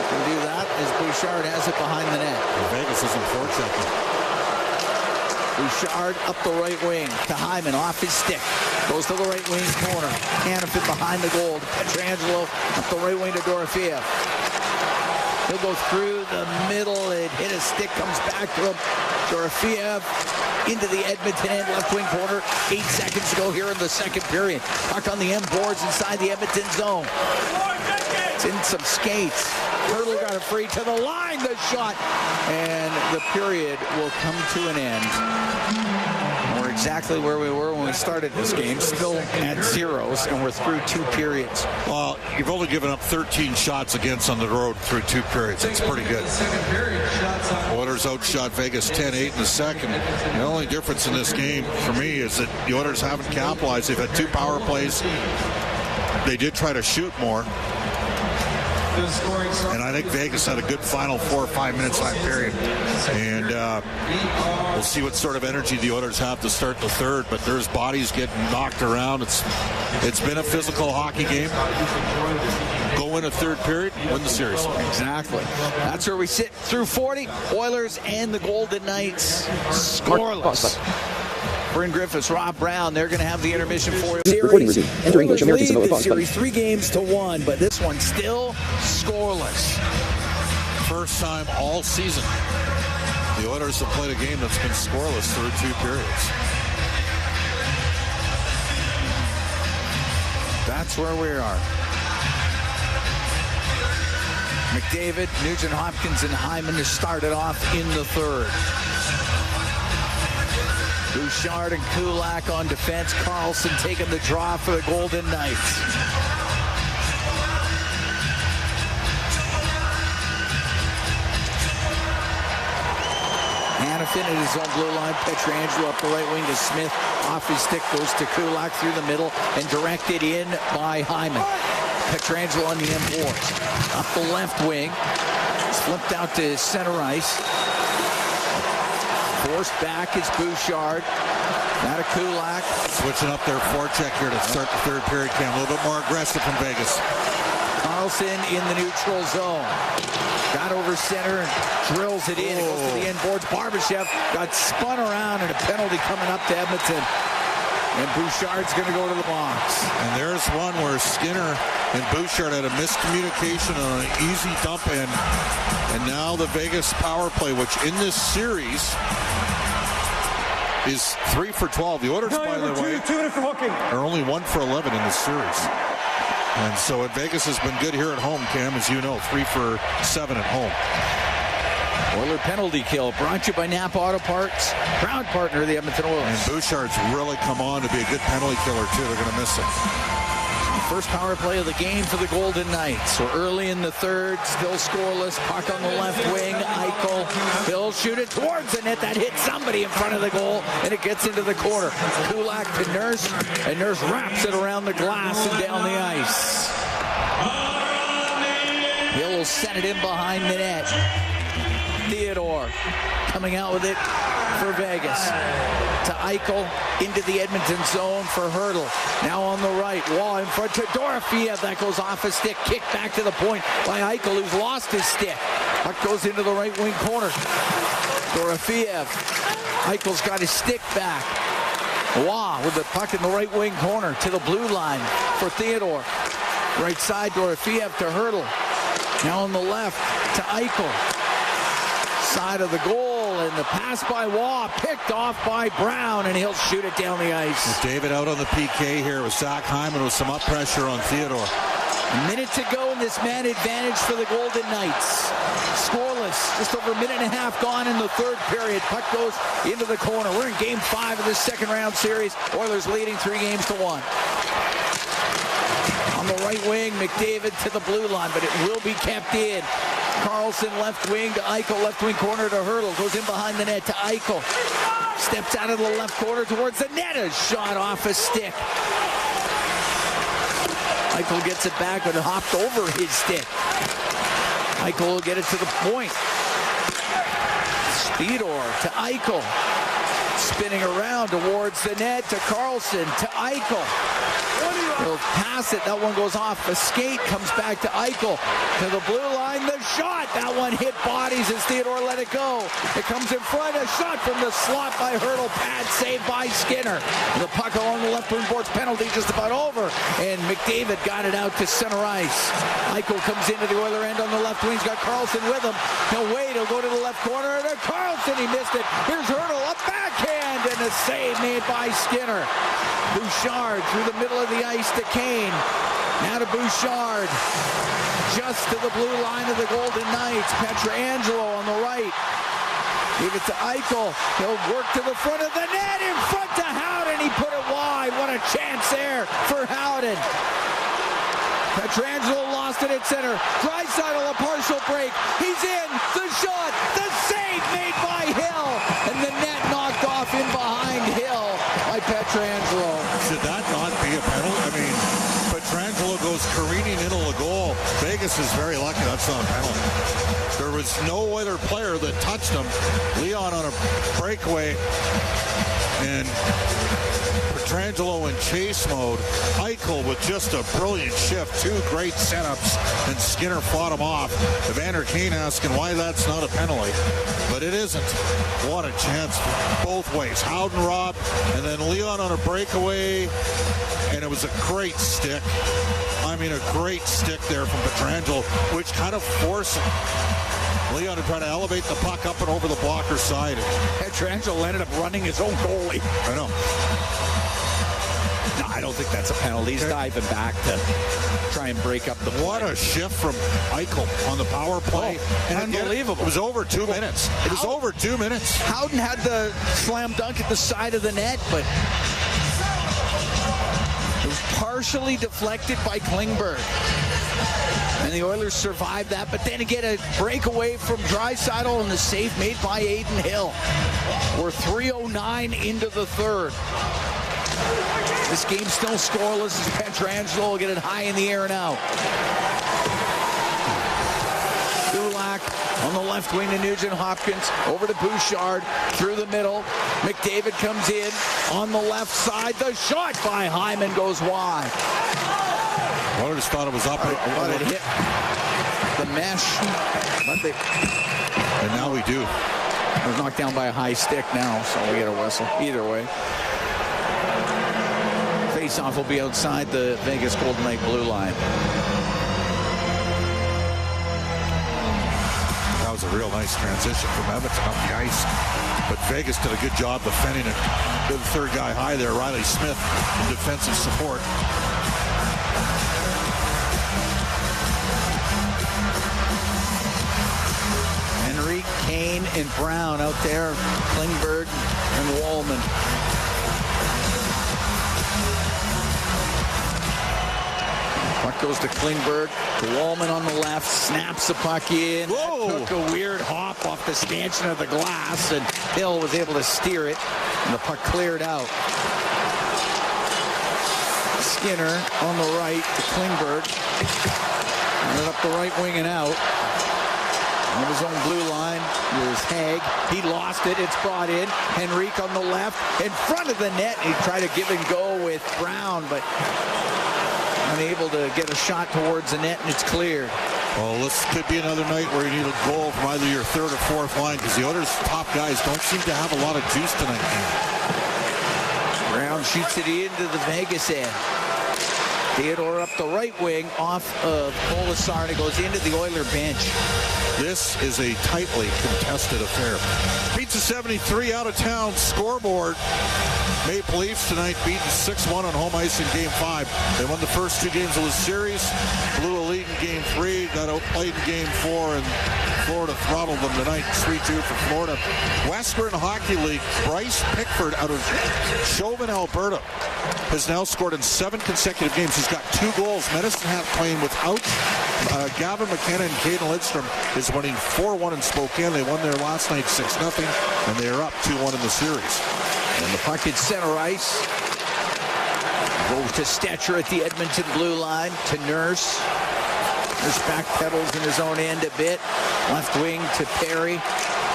Can do that as Bouchard has it behind the net. Vegas isn't forechecking. Bouchard up the right wing to Hyman off his stick. Goes to the right wing corner. Hanifin behind the goal. Pietrangelo up the right wing to Dorofeev. He'll go through the middle. It hit a stick, comes back to him. Dorofeev into the Edmonton end, left wing corner. 8 seconds to go here in the second period. Puck on the end boards inside the Edmonton zone. It's in some skates. Hurdle got it free to the line. The shot. And the period will come to an end. We're exactly where we were when we started this game. Still at zeros, and we're through 2 periods. Well, you've only given up 13 shots against on the road through 2 periods. That's pretty good. Oilers outshot Vegas 10-8 in the second. The only difference in this game for me is that the Oilers haven't capitalized. They've had 2 power plays. They did try to shoot more. And I think Vegas had a good final 4 or 5 minutes that period. And we'll see what sort of energy the Oilers have to start the third. But there's bodies getting knocked around. It's been a physical hockey game. Go win a third period, win the series. Exactly. That's where we sit through 40. Oilers and the Golden Knights scoreless. Bryn Griffiths, Rob Brown, they're going to have the intermission for you. Recording resumed. Enter English American Samoa pause button. Series 3 games to 1, but this one still scoreless. First time all season the Oilers have played a game that's been scoreless through 2 periods. That's where we are. McDavid, Nugent Hopkins, and Hyman to start it off in the third. Bouchard and Kulak on defense. Carlson taking the draw for the Golden Knights. Hanifin at his own blue line. Pietrangelo up the right wing to Smith. Off his stick goes to Kulak through the middle and directed in by Hyman. Pietrangelo on the M4. Up the left wing. It's flipped out to center ice. Forced back is Bouchard. Now to Kulak. Switching up their forecheck here to start the third period, Cam. A little bit more aggressive from Vegas. Carlson in the neutral zone. Got over center and drills it in. It goes to the end boards. Barbashev got spun around and a penalty coming up to Edmonton. And Bouchard's going to go to the box. And there's one where Skinner and Bouchard had a miscommunication on an easy dump in. And now the Vegas power play, which in this series is 3 for 12. The Oilers, by the way, are only 1 for 11 in this series. And so Vegas has been good here at home, Cam, as you know, 3 for 7 at home. Oiler penalty kill brought to you by Napa Auto Parts, proud partner of the Edmonton Oilers. And Bouchard's really come on to be a good penalty killer, too. They're going to miss him. First power play of the game for the Golden Knights. So early in the third, still scoreless. Puck on the left wing. Eichel. He'll shoot it towards the net. That hits somebody in front of the goal, and it gets into the corner. Kulak to Nurse, and Nurse wraps it around the glass and down the ice. Hill will send it in behind the net. Theodore coming out with it for Vegas. To Eichel into the Edmonton zone for Hurdle. Now on the right. Wall in front to Dorofeev. That goes off a stick. Kick back to the point by Eichel, who's lost his stick. Puck goes into the right wing corner. Dorofeev. Eichel's got his stick back. Wah with the puck in the right wing corner to the blue line for Theodore. Right side, Dorofeev to Hurdle. Now on the left to Eichel. Side of the goal, and the pass by Waugh picked off by Brown, and he'll shoot it down the ice. David out on the PK here with Zach Hyman with some up pressure on Theodore. A minute to go in this man advantage for the Golden Knights. Scoreless, just over a minute and a half gone in the third period. Puck goes into the corner. We're in game 5 of this second round series. Oilers leading 3-1. On the right wing, McDavid to the blue line, but it will be kept in. Carlson left wing to Eichel, left wing corner to Hurdle. Goes in behind the net to Eichel. Steps out of the left corner towards the net. A shot off a stick. Eichel gets it back, but it hopped over his stick. Eichel will get it to the point. Speedor to Eichel. Spinning around towards the net to Carlson to Eichel. He'll pass it. That one goes off a skate. Comes back to Eichel. To the blue line. The shot. That one hit bodies as Theodore let it go. It comes in front. A shot from the slot by Hurdle. Pad saved by Skinner. The puck along the left wing boards. Penalty just about over. And McDavid got it out to center ice. Eichel comes into the Oiler end on the left wing. He's got Carlson with him. He'll wait. He'll go to the left corner. To Carlson. He missed it. Here's Hurdle. A backhand. And a save made by Skinner. Bouchard through the middle of the ice to Kane. Now to Bouchard. Just to the blue line of the Golden Knights. Pietrangelo on the right. Give it to Eichel. He'll work to the front of the net. In front to Howden. He put it wide. What a chance there for Howden. Pietrangelo lost it at center. Draisaitl a partial break. He's in. The shot. The save made by Hill. And the net knocked off in behind Hill by Pietrangelo. Should that not be a penalty? I mean, Pietrangelo goes careening into the goal. Vegas is very lucky that's not a penalty. There was no other player that touched him. Leon on a breakaway. And Pietrangelo in chase mode. Eichel with just a brilliant shift. 2 great setups. And Skinner fought him off. Evander Kane asking why that's not a penalty. But it isn't. What a chance both ways. Howden robbed, and then Leon on a breakaway. And it was a great stick. I mean, a great stick there from Pietrangelo, which kind of forced Leon to try to elevate the puck up and over the blocker side. Pietrangelo ended up running his own goalie. I know. I don't think that's a penalty. He's diving back to try and break up the play. What a shift from Eichel on the power play. Unbelievable. It was over 2 minutes. It was over 2 minutes. Howden had the slam dunk at the side of the net, but it was partially deflected by Klingberg. And the Oilers survived that, but then again, a breakaway from Draisaitl and the save made by Aiden Hill. We're 3:09 into the third. This game's still scoreless as Pietrangelo will get it high in the air and out. Kulak on the left wing to Nugent Hopkins, over to Bouchard, through the middle. McDavid comes in on the left side. The shot by Hyman goes wide. Oilers thought it was up. But it hit the mesh. And now we do. It was knocked down by a high stick now, so we get a whistle. Either way. Face-off will be outside the Vegas Golden Knight blue line. That was a real nice transition from Edmonton up the ice. But Vegas did a good job defending it. The third guy high there, Riley Smith, in defensive support. Henry, Kane, and Brown out there. Klingberg and Wallman. Puck goes to Klingberg. Wallman on the left, snaps the puck in. Whoa. Took a weird hop off the stanchion of the glass, and Hill was able to steer it, and the puck cleared out. Skinner on the right to Klingberg. And up the right wing and out. On his own blue line is Haig. He lost it. It's brought in. Henrique on the left, in front of the net. He tried to give and go with Brown, but unable to get a shot towards the net, and it's cleared. Well, this could be another night where you need a goal from either your third or fourth line, because the Oilers' top guys don't seem to have a lot of juice tonight. Brown shoots it into the Vegas end. Theodore up the right wing off of Polisar, and it goes into the Oiler bench. This is a tightly contested affair. Pizza 73 out of town scoreboard. Maple Leafs tonight beaten 6-1 on home ice in Game 5. They won the first 2 games of the series. Blew a lead in Game 3. Got outplayed in Game 4, and Florida throttled them tonight. 3-2 for Florida. Western Hockey League, Bryce Pickford out of Chauvin, Alberta, has now scored in 7 consecutive games. He's got 2 goals. Medicine Hat playing without Gavin McKenna and Caden Lidstrom is winning 4-1 in Spokane. They won there last night 6-0, and they are up 2-1 in the series. And the puck at center ice. Goes to Stetcher at the Edmonton blue line to Nurse. Nurse back pedals in his own end a bit. Left wing to Perry.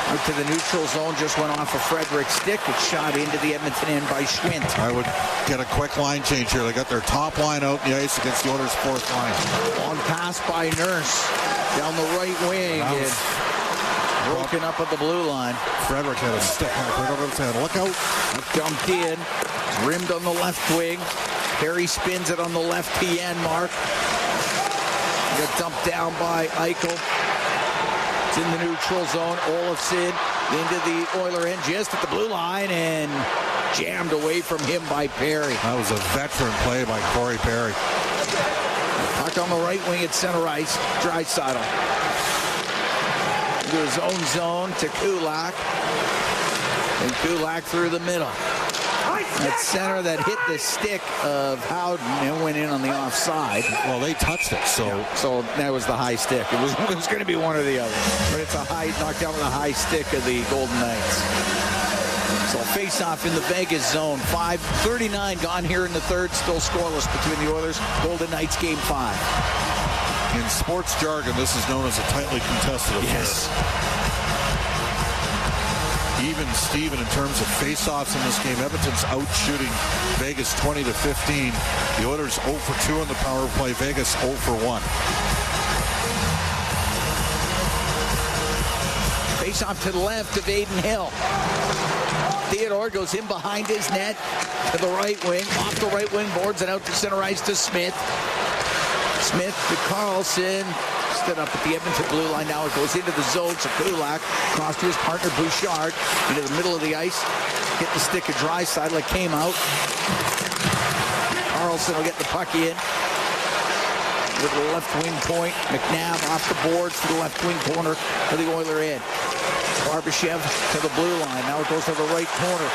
Out to the neutral zone, just went off a Frederick's stick. It's shot into the Edmonton end by Schwint. I would get a quick line change here. They got their top line out in the ice against the Oilers' fourth line. Long pass by Nurse down the right wing. And broken up at the blue line. Frederick had a stick right over his head. Look out. Dumped in. Rimmed on the left wing. Perry spins it on the left PN mark. Got dumped down by Eichel. It's in the neutral zone. Olofsson into the Oiler end just at the blue line and jammed away from him by Perry. That was a veteran play by Corey Perry. Puck on the right wing at center ice. Draisaitl. Into his own zone to Kulak. And Kulak through the middle. That center that hit the stick of Howden and went in on the offside. Well, they touched it, so that was the high stick. It was going to be one or the other. But it's a high knocked down with a high stick of the Golden Knights. So face-off in the Vegas zone. 5:39 gone here in the third. Still scoreless between the Oilers. Golden Knights game 5. In sports jargon, this is known as a tightly contested affair. Yes. Even Steven in terms of face-offs in this game. Edmonton's out shooting Vegas 20-15. The Oilers 0 for 2 on the power play. Vegas 0 for 1. Face-off to the left of Aiden Hill. Theodore goes in behind his net to the right wing. Off the right wing, boards it out to center ice to Smith. Smith to Carlson. Stood up at the Edmonton blue line. Now it goes into the zone to Kulak. Cross to his partner Bouchard. Into the middle of the ice. Hit the stick of Draisaitl. It came out. Carlson will get the puck in. With the left wing point. McNabb off the boards to the left wing corner of the Oiler end. Barbashev to the blue line. Now it goes to the right corner.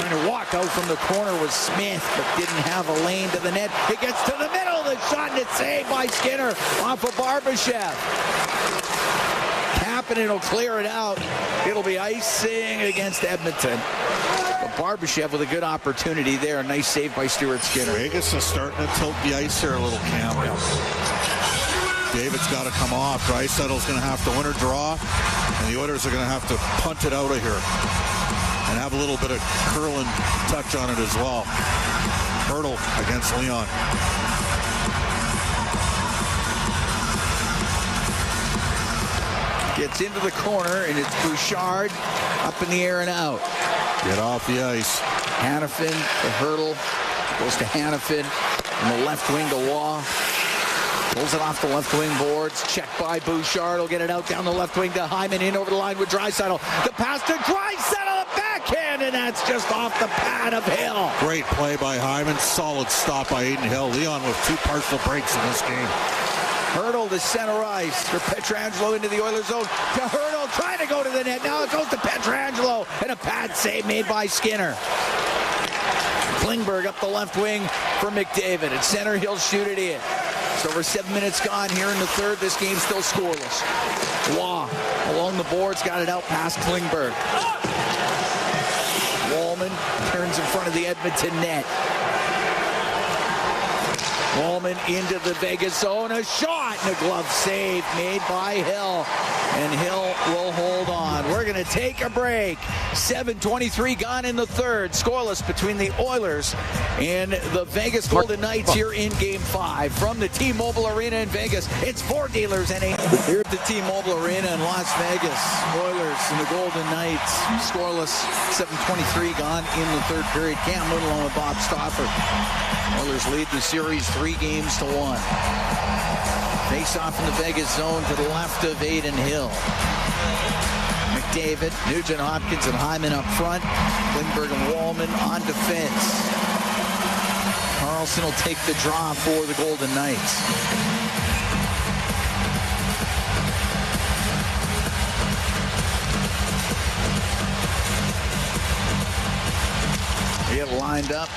Trying to walk out from the corner was Smith, but didn't have a lane to the net. It gets to the middle. The shot and it's saved by Skinner off of Barbashev. Kapanen will clear it out. It'll be icing against Edmonton. But Barbashev with a good opportunity there. Nice save by Stuart Skinner. Vegas is starting to tilt the ice here a little, Cam. David's got to come off. Dreisaitl's going to have to win or draw, and the Oilers are going to have to punt it out of here and have a little bit of curling touch on it as well. Hurdle against Leon. Gets into the corner, and it's Bouchard up in the air and out. Get off the ice. Hanifin, the hurdle, goes to Hanifin, and the left wing to Waugh. Pulls it off the left wing boards. Checked by Bouchard. Will get it out down the left wing to Hyman. In over the line with Draisaitl. The pass to Draisaitl. The backhand, and that's just off the pad of Hill. Great play by Hyman. Solid stop by Aiden Hill. Leon with 2 partial breaks in this game. Hurdle to center ice for Pietrangelo into the Oilers zone. To Hurdle, trying to go to the net. Now it goes to Pietrangelo. And a pad save made by Skinner. Klingberg up the left wing for McDavid. At center, he'll shoot it in. It's over 7 minutes gone here in the third. This game's still scoreless. Waugh along the boards, got it out past Klingberg. Wallman turns in front of the Edmonton net. Wallman into the Vegas zone. A shot and a glove save made by Hill. And Hill will hold on. We're going to take a break. 7:23 gone in the third. Scoreless between the Oilers and the Vegas Golden Knights here in Game 5. From the T-Mobile Arena in Vegas, it's Ford dealers and here at the T-Mobile Arena in Las Vegas. Oilers and the Golden Knights scoreless. 7:23 gone in the third period. Cam Little on with Bob Stauffer. Oilers lead the series 3-1. Face off in the Vegas zone to the left of Aiden Hill. McDavid, Nugent Hopkins, and Hyman up front. Klingberg and Wallman on defense. Carlson will take the draw for the Golden Knights. They get lined up.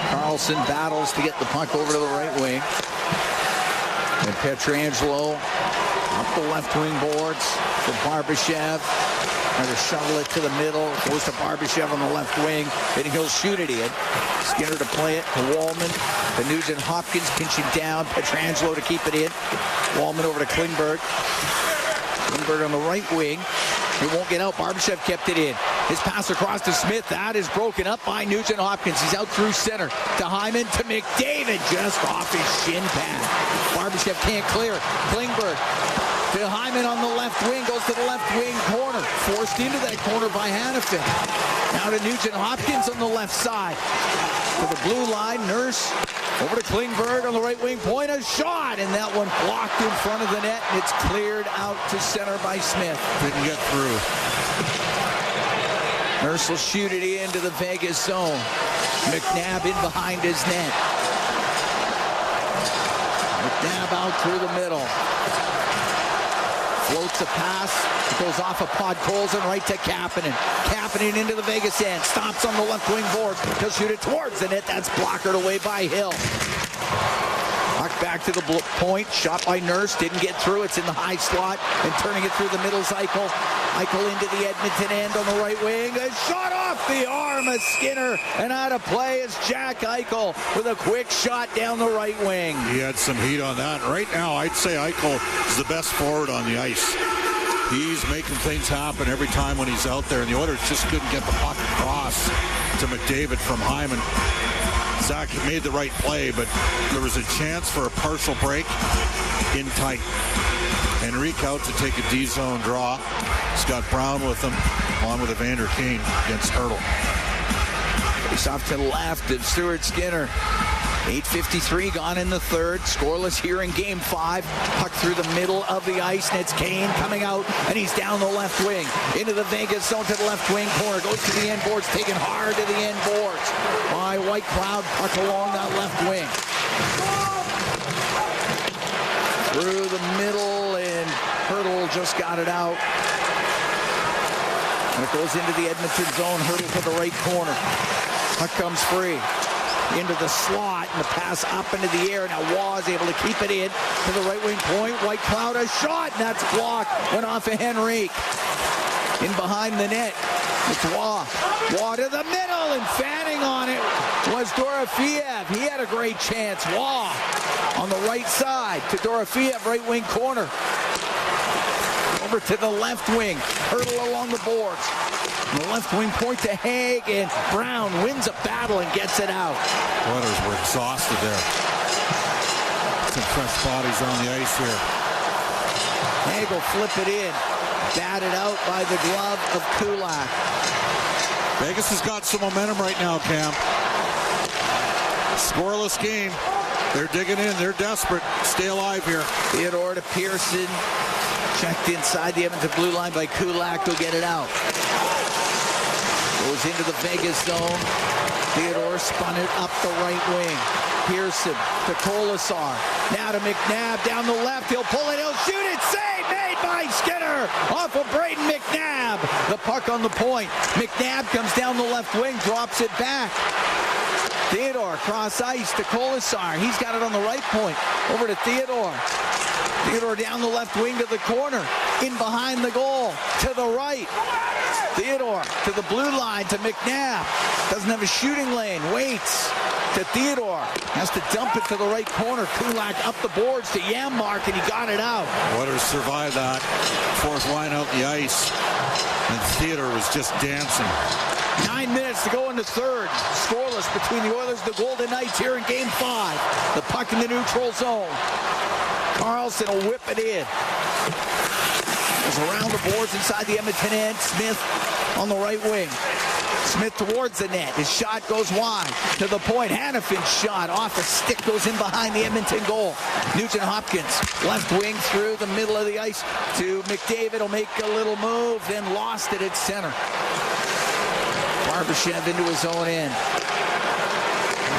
Carlson battles to get the puck over to the right wing. And Pietrangelo up the left wing boards for Barbashev. Trying to shovel it to the middle. Goes to Barbashev on the left wing. Then he'll shoot it in. Skinner to play it to Wallman. To Nugent Hopkins pinching down. Pietrangelo to keep it in. Wallman over to Klingberg. Klingberg on the right wing. He won't get out. Barbashev kept it in. His pass across to Smith. That is broken up by Nugent Hopkins. He's out through center. To Hyman. To McDavid. Just off his shin pad. Barbashev can't clear. Klingberg. To Hyman on the left wing. Goes to the left wing corner. Forced into that corner by Hanifin. Now to Nugent Hopkins on the left side. To the blue line. Nurse. Over to Klingberg on the right wing point. A shot. And that one blocked in front of the net. And it's cleared out to center by Smith. Didn't get through. Nurse will shoot it into the Vegas zone. McNabb in behind his net. McNabb out through the middle. Floats a pass. It goes off of Podkolzin right to Kapanen. Kapanen into the Vegas end. Stops on the left wing boards. He'll shoot it towards the net. That's blockered away by Hill. Puck back to the point. Shot by Nurse. Didn't get through. It's in the high slot. And turning it through the middle is Eichel. Eichel into the Edmonton end on the right wing. A shot off the arm of Skinner. And out of play is Jack Eichel with a quick shot down the right wing. He had some heat on that. Right now, I'd say Eichel is the best forward on the ice. He's making things happen every time when he's out there. And the Oilers just couldn't get the puck across to McDavid from Hyman. Zach made the right play, but there was a chance for a partial break in tight. Henrique out to take a D-zone draw. He's got Brown with him, along with Evander Kane against Hurdle. He's off to the left, and Stuart Skinner 8:53 gone in the third. Scoreless here in Game 5. Puck through the middle of the ice, and it's Kane coming out, and he's down the left wing. Into the Vegas zone to the left wing corner. Goes to the end boards, taken hard to the end boards by White Cloud. Puck along that left wing. Through the middle, and Hurdle just got it out. And it goes into the Edmonton zone. Hurdle to the right corner. Puck comes free. Into the slot, and the pass up into the air. Now Waugh is able to keep it in to the right wing point. White Cloud a shot, and that's blocked. Went off of Henrique. In behind the net. It's Waugh. Waugh to the middle, and fanning on it was Dorofeev. He had a great chance. Waugh on the right side to Dorofeev, right wing corner. Over to the left wing. Hurdle along the boards. The left wing point to Haig, and Brown wins a battle and gets it out. Oilers were exhausted there. Some fresh bodies on the ice here. Haig will flip it in. Batted out by the glove of Kulak. Vegas has got some momentum right now, Cam. Scoreless game. They're digging in. They're desperate. Stay alive here. Theodore to Pearson. Checked inside the Edmonton blue line by Kulak. Will get it out. Goes into the Vegas zone. Theodore spun it up the right wing. Pearson to Colasar. Now to McNabb down the left. He'll pull it. He'll shoot it. Save made by Skinner. Off of Braden McNabb. The puck on the point. McNabb comes down the left wing. Drops it back. Theodore cross ice to Colasar. He's got it on the right point. Over to Theodore. Theodore down the left wing to the corner. In behind the goal. To the right. Theodore to the blue line to McNabb. Doesn't have a shooting lane. Waits to Theodore. Has to dump it to the right corner. Kulak up the boards to Janmark, and he got it out. Oilers survived that. Fourth line out the ice. And Theodore was just dancing. 9 minutes to go in the third. Scoreless between the Oilers and the Golden Knights here in Game 5. The puck in the neutral zone. Carlson will whip it in. Goes around the boards inside the Edmonton end. Smith on the right wing. Smith towards the net. His shot goes wide. To the point. Hannafin's shot off a stick goes in behind the Edmonton goal. Nugent Hopkins left wing through the middle of the ice to McDavid. Will make a little move. Then lost it at center. Barbashev into his own end.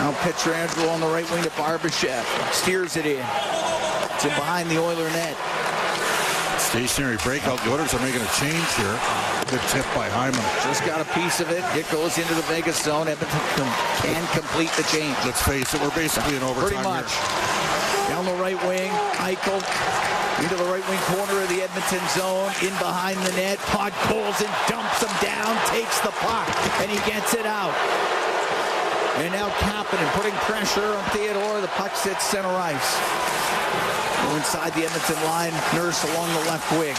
Now Pietrangelo on the right wing to Barbashev. Steers it in. It's in behind the Oiler net. Stationary breakout. The Oilers are making a change here. Good tip by Hyman. Just got a piece of it. It goes into the Vegas zone. Edmonton can complete the change. Let's face it, we're basically in overtime. Pretty much. Here. Down the right wing, Eichel into the right wing corner of the Edmonton zone. In behind the net, Podkolzin dumps him down, takes the puck, and he gets it out. And now Kapanen putting pressure on Theodore. The puck sits center ice. Go inside the Edmonton line. Nurse along the left wing.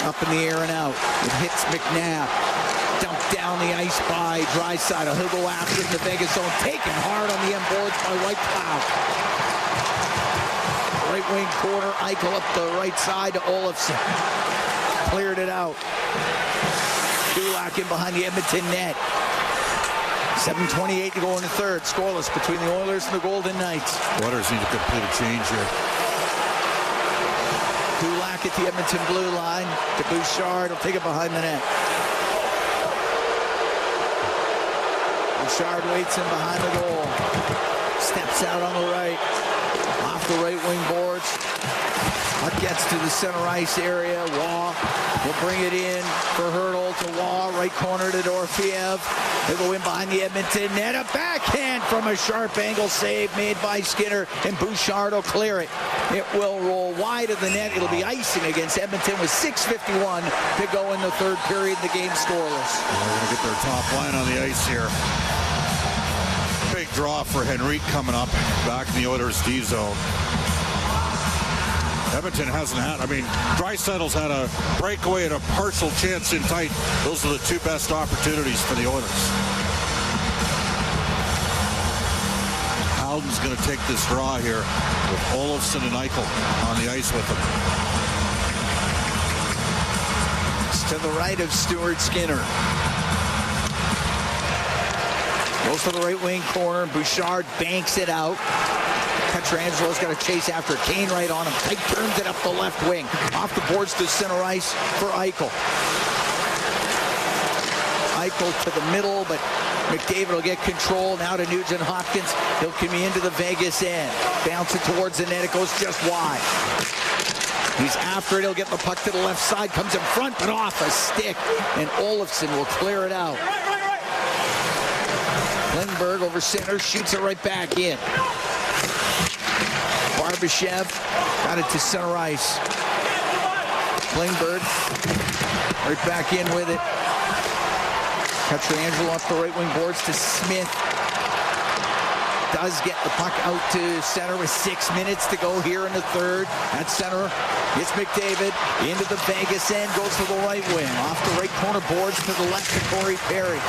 Up in the air and out. It hits McNabb. Dumped down the ice by Draisaitl. He'll go after it in the Vegas zone. Taken hard on the end boards by White Cloud. Right wing corner. Eichel up the right side to Olofsson. Cleared it out. Kulak in behind the Edmonton net. 7:28 to go in the third. Scoreless between the Oilers and the Golden Knights. Oilers need to complete a change here. Kulak at the Edmonton blue line to Bouchard. He'll take it behind the net. Bouchard waits in behind the goal. Steps out on the right. Off the right wing boards. Puck gets to the center ice area. Waugh will bring it in for Hurdle to Waugh. Right corner to Dorofeev. He'll go in behind the Edmonton net. A backhand from a sharp angle save made by Skinner, and Bouchard will clear it. It will roll wide of the net. It'll be icing against Edmonton with 6:51 to go in the third period. The game scoreless. They're going to get their top line on the ice here. Big draw for Henrique coming up back in the Oilers D zone. Edmonton hasn't had, Draisaitl's had a breakaway and a partial chance in tight. Those are the two best opportunities for the Oilers. Howden's going to take this draw here with Olofsson and Eichel on the ice with him. It's to the right of Stuart Skinner. Goes to the right wing corner. Bouchard banks it out. Petrangelo's got to chase after Kane right on him. Pike turns it up the left wing. Off the boards to center ice for Eichel. Eichel to the middle, but McDavid will get control. Now to Nugent Hopkins. He'll come into the Vegas end. Bounce it towards the net. It goes just wide. He's after it. He'll get the puck to the left side. Comes in front, but off a stick. And Olofsson will clear it out. Klingberg over center. Shoots it right back in. Barbashev got it to center ice. Klingberg right back in with it. Pietrangelo off the right wing boards to Smith. Does get the puck out to center with 6 minutes to go here in the third. At center, it's McDavid into the Vegas end, goes to the right wing. Off the right corner boards to the left to Corey Perry.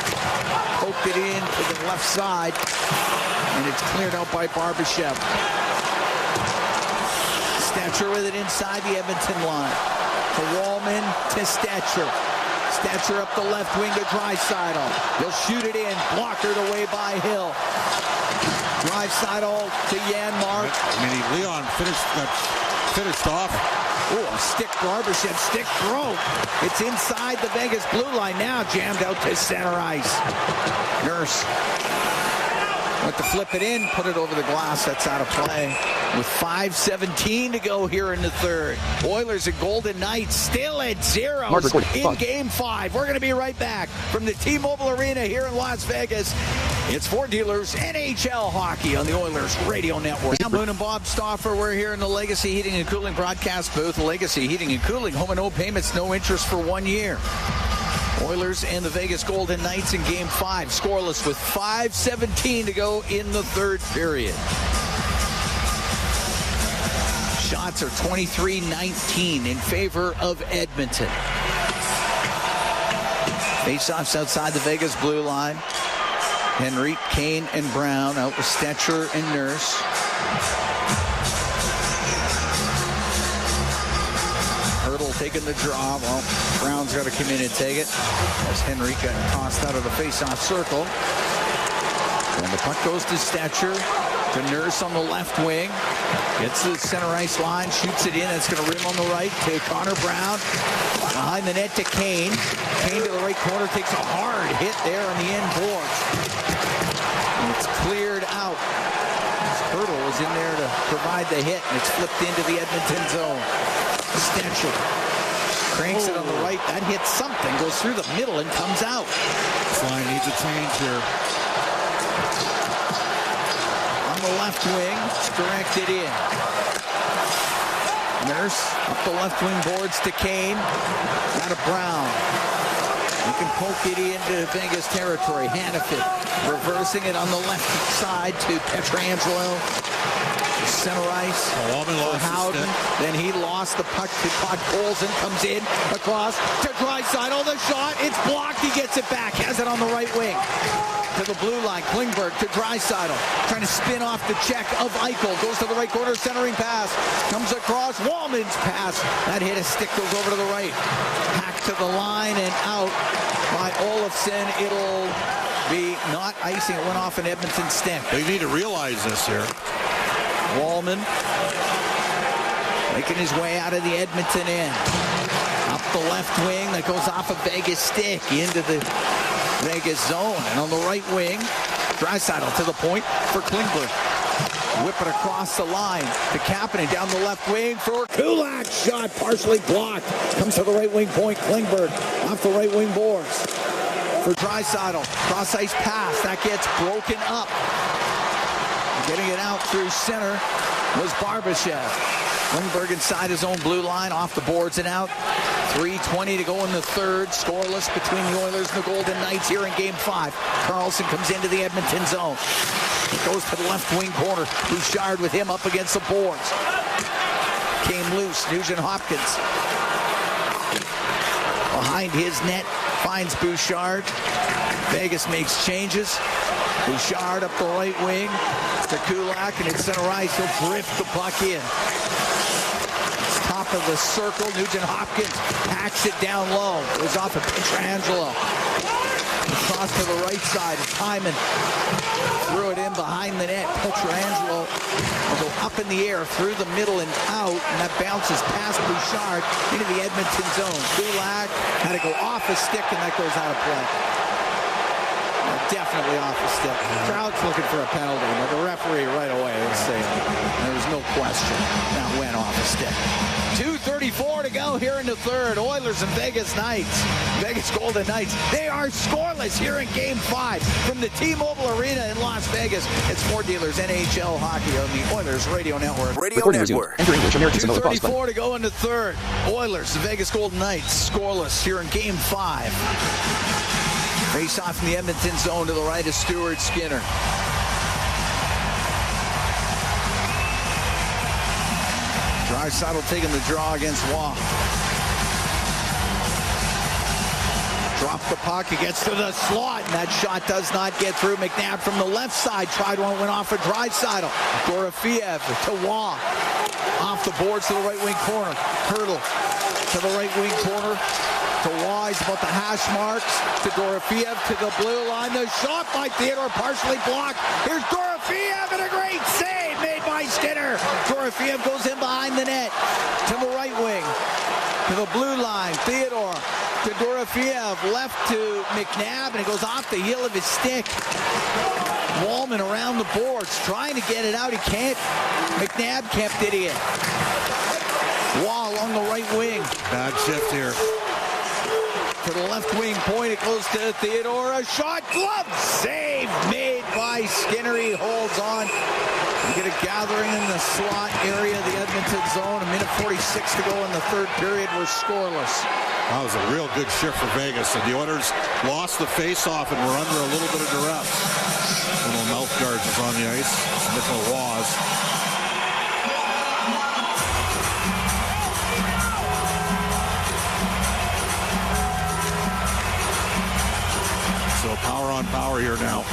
Poked it in to the left side, and it's cleared out by Barbashev. Stetcher with it inside the Edmonton line. To Wallman, to Stetcher. Stetcher up the left wing to Draisaitl. He'll shoot it in. Blockered away by Hill. Draisaitl to Janmark. Leon finished off. Oh, a stick. Barbashev stick broke. It's inside the Vegas blue line now. Jammed out to center ice. Nurse went to flip it in. Put it over the glass. That's out of play. With 5:17 to go here in the third. Oilers and Golden Knights still at 0 in Game 5. We're going to be right back from the T-Mobile Arena here in Las Vegas. It's For Dealers NHL Hockey on the Oilers Radio Network. I'm Moon and Bob Stauffer. We're here in the Legacy Heating and Cooling broadcast booth. Legacy Heating and Cooling. Home and no payments, no interest for 1 year. Oilers and the Vegas Golden Knights in Game 5. Scoreless with 5:17 to go in the third period. Shots are 23-19 in favor of Edmonton. Faceoffs outside the Vegas blue line. Henry, Kane, and Brown out with Stetcher and Nurse. Hurdle taking the draw. Well, Brown's got to come in and take it as Henry got tossed out of the faceoff circle. And the puck goes to Stetcher. To Nurse on the left wing. Gets to the center ice line. Shoots it in. That's going to rim on the right to Connor Brown. Behind the net to Kane. Kane to the right corner. Takes a hard hit there on the end board. And it's cleared out. Hurdle was in there to provide the hit. And it's flipped into the Edmonton zone. Stetcher cranks it on the right. That hits something. Goes through the middle and comes out. Line needs a change here. The left wing, directed in. Nurse up the left wing boards to Kane. Out of Brown. You can poke it into Vegas territory. Hannafin reversing it on the left side to Pietrangelo. Center ice. Howden. Then he lost the puck to Todd Colson. Comes in across to Draisaitl. The shot. It's blocked. He gets it back. Has it on the right wing. To the blue line. Klingberg to Draisaitl. Trying to spin off the check of Eichel. Goes to the right corner. Centering pass. Comes across. Wallman's pass. That hit a stick. Goes over to the right. Hack to the line and out by Olofsson. It'll be not icing. It went off an Edmonton stick. They need to realize this here. Wallman making his way out of the Edmonton end. Up the left wing. That goes off a Vegas stick into the Vegas zone. And on the right wing, Draisaitl to the point for Klingberg. Whip it across the line to Kapanen down the left wing for Kulak. Shot partially blocked. Comes to the right wing point. Klingberg off the right wing boards for Draisaitl. Cross ice pass. That gets broken up. Getting it out through center was Barbashev. Klingberg inside his own blue line, off the boards and out. 3:20 to go in the third. Scoreless between the Oilers and the Golden Knights here in Game 5. Karlsson comes into the Edmonton zone. It goes to the left wing corner. Bouchard with him up against the boards. Came loose. Nugent Hopkins behind his net finds Bouchard. Vegas makes changes. Bouchard up the right wing to Kulak, and it's center ice. He'll drift the puck in. It's top of the circle. Nugent Hopkins hacks it down low. Goes off of Pietrangelo. Across to the right side. Hyman threw it in behind the net. Pietrangelo will go up in the air through the middle and out, and that bounces past Bouchard into the Edmonton zone. Kulak had to go off his stick, and that goes out of play. Definitely off the stick. Trout's looking for a penalty. Now the referee right away is saying there was no question that went off the stick. 2:34 to go here in the third. Oilers and Vegas Golden Knights. They are scoreless here in Game 5 from the T-Mobile Arena in Las Vegas. It's More Dealers NHL Hockey on the Oilers Radio Network. Recording resumed. Enter English. American Samoa pause button. 2:34 to go in the third. Oilers, the Vegas Golden Knights, scoreless here in Game 5. Face off in the Edmonton zone to the right of Stuart Skinner. Draisaitl taking the draw against Waugh. Drop the puck, it gets to the slot, and that shot does not get through. McNabb from the left side, tried one, went off for Draisaitl. Dorofeev to Waugh. Off the boards to the right wing corner. Hurdle to the right wing corner. To Wise about the hash marks. To Dorofeev to the blue line. The shot by Theodore partially blocked. Here's Dorofeev and a great save made by Skinner. Dorofeev goes in behind the net to the right wing. To the blue line. Theodore to Dorofeev. Left to McNabb, and it goes off the heel of his stick. Wallman around the boards trying to get it out. He can't. McNabb kept it in. Wall along the right wing. Bad shift here. To the left wing point, it goes to Theodore. A shot, glove save made by Skinner. He holds on. We get a gathering in the slot area of the Edmonton zone. 1:46 to go in the third period. We're scoreless. That was a real good shift for Vegas, and the Oilers lost the face-off and were under a little bit of duress. Little mouth guards is on the ice. Nicola Waz. So power on power here now.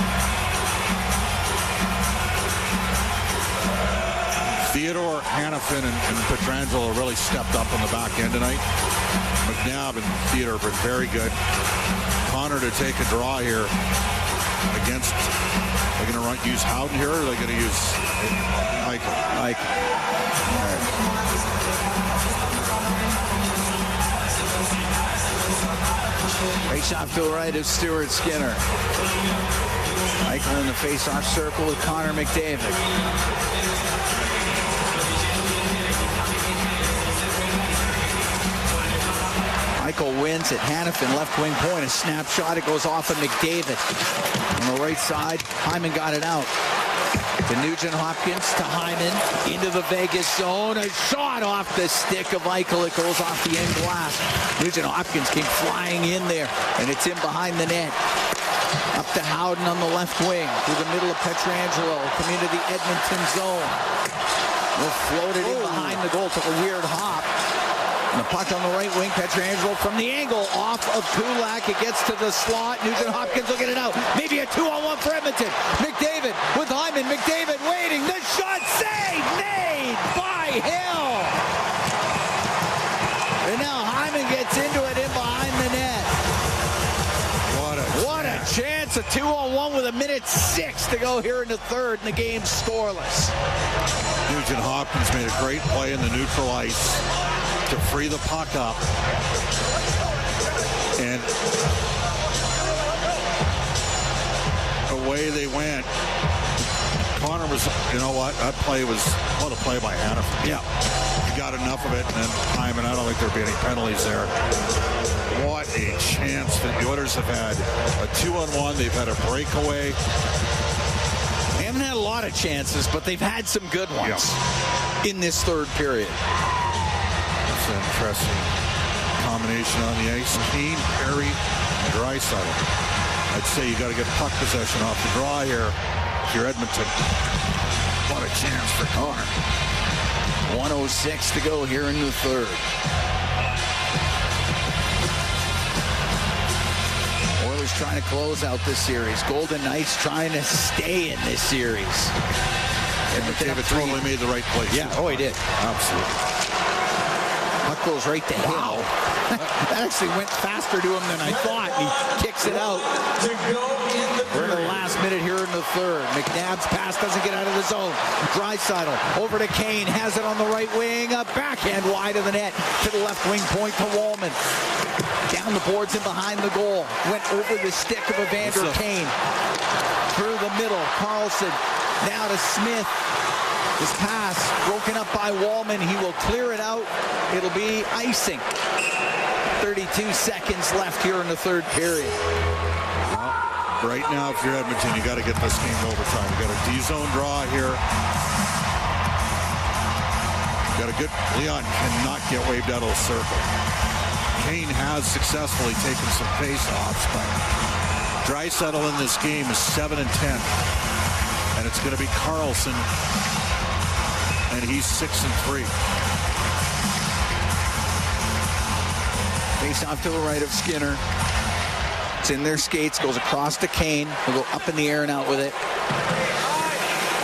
Theodore, Hanifin, and Pietrangelo really stepped up on the back end tonight. McNabb and Theodore have been very good. Connor to take a draw here against. They're going to use Howden here, or are they going to use Eichel? Face-off to the right of Stuart Skinner. Eichel in the face-off circle with Connor McDavid. Eichel wins at Hanifin, left wing point. A snapshot, it goes off of McDavid. On the right side, Hyman got it out. To Nugent-Hopkins, to Hyman, into the Vegas zone. A shot off the stick of Eichel. It goes off the end glass. Nugent-Hopkins came flying in there, and it's in behind the net. Up to Howden on the left wing, through the middle of Pietrangelo, come into the Edmonton zone. Will float it in behind the goal, took a weird hop. And the puck on the right wing, Pietrangelo from the angle, off of Kulak. It gets to the slot. Nugent-Hopkins will get it out. Maybe a 2-on-1 for Edmonton. McDavid with Hyman. McDavid waiting. The shot save made by Hill. And now Hyman gets into it in behind the net. What a chance. A 2-on-1 with 1:06 to go here in the third, and the game's scoreless. Nugent-Hopkins made a great play in the neutral ice to free the puck up. And away they went. Connor was, you know what, that play was, what a play by Hanifin. Yeah. He got enough of it, and then Hyman, I don't think there'd be any penalties there. What a chance that the Oilers have had. A 2-on-1, they've had a breakaway. They haven't had a lot of chances, but they've had some good ones in this third period. That's an interesting combination on the ice. Keane, Perry, and Draisaitl. I'd say you got to get puck possession off the draw here if you're Edmonton. What a chance for Connor. 1:06 to go here in the third. Oilers trying to close out this series. Golden Knights trying to stay in this series. And McDavid totally made the right play. Yeah, oh, he did. Absolutely. Puck goes right to Hill. That actually went faster to him than I thought. He kicks it out. We're in the last minute here in the third. McNabb's pass doesn't get out of the zone. Draisaitl over to Kane. Has it on the right wing. A backhand wide of the net to the left wing point to Wallman. Down the boards and behind the goal. Went over the stick of Evander Kane. Through the middle. Carlson now to Smith. His pass broken up by Wallman. He will clear it out. It'll be icing. 32 seconds left here in the third period. Well, right now, if you're Edmonton, you got to get this game to overtime. You got a D-zone draw here. Got a good. Leon cannot get waved out of the circle. Kane has successfully taken some face-offs, but Draisaitl in this game is 7 and 10, and it's going to be Carlson, and he's 6 and 3. Face off to the right of Skinner. It's in their skates, goes across to Kane. He'll go up in the air and out with it.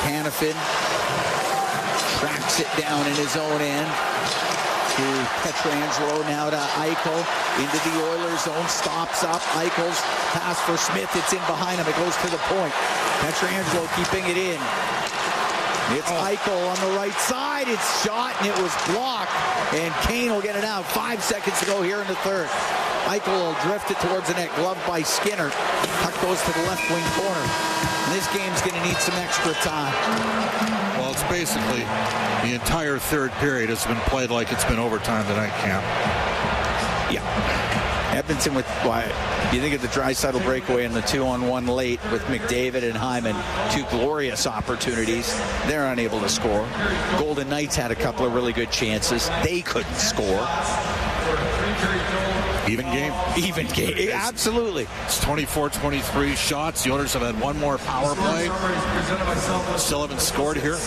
Hanifin tracks it down in his own end to Pietrangelo, now to Eichel. Into the Oilers zone, stops up. Eichel's pass for Smith. It's in behind him. It goes to the point. Pietrangelo keeping it in. It's Eichel on the right side. It's shot, and it was blocked. And Kane will get it out. 5 seconds to go here in the third. Eichel will drift it towards the net. Gloved by Skinner. Puck goes to the left wing corner. And this game's going to need some extra time. Well, it's basically the entire third period has been played like it's been overtime tonight, Cam. Yeah. Edmonton with, you think of the Draisaitl breakaway and the 2-on-1 late with McDavid and Hyman, two glorious opportunities. They're unable to score. Golden Knights had a couple of really good chances. They couldn't score. Even game. Even game. Absolutely. It's 24-23 shots. The Oilers have had one more power play. Still haven't scored here.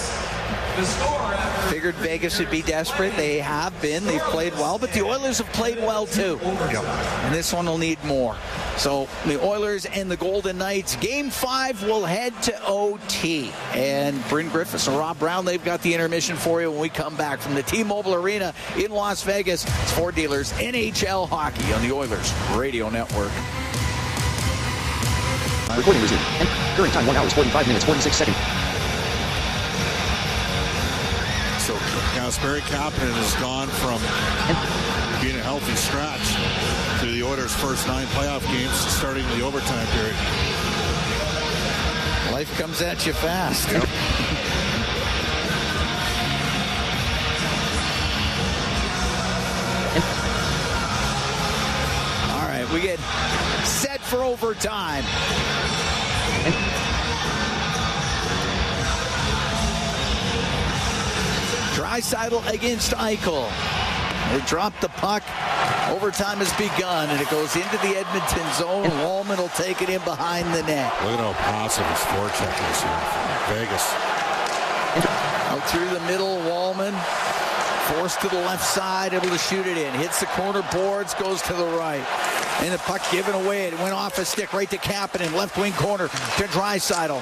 Figured Vegas would be desperate. They have been. They've played well, but the Oilers have played well too. Yep. And this one will need more. So the Oilers and the Golden Knights, Game 5 will head to OT. And Bryn Griffiths and Rob Brown, they've got the intermission for you when we come back from the T-Mobile Arena in Las Vegas. It's Ford Dealers NHL Hockey on the Oilers Radio Network. Recording resumed. Current time 1 hour 45 minutes 46 seconds. So Kasperi Kapanen has gone from being a healthy scratch to the Oilers' first 9 playoff games starting the overtime period. Life comes at you fast. Yep. All right, we get set for overtime. Draisaitl against Eichel. They drop the puck. Overtime has begun, and it goes into the Edmonton zone. Wallman will take it in behind the net. Look at how passive his forecheck is here. Vegas. Out through the middle, Wallman. Forced to the left side, able to shoot it in. Hits the corner boards, goes to the right. And the puck given away. It went off a stick right to Kapanen. Left wing corner to Draisaitl.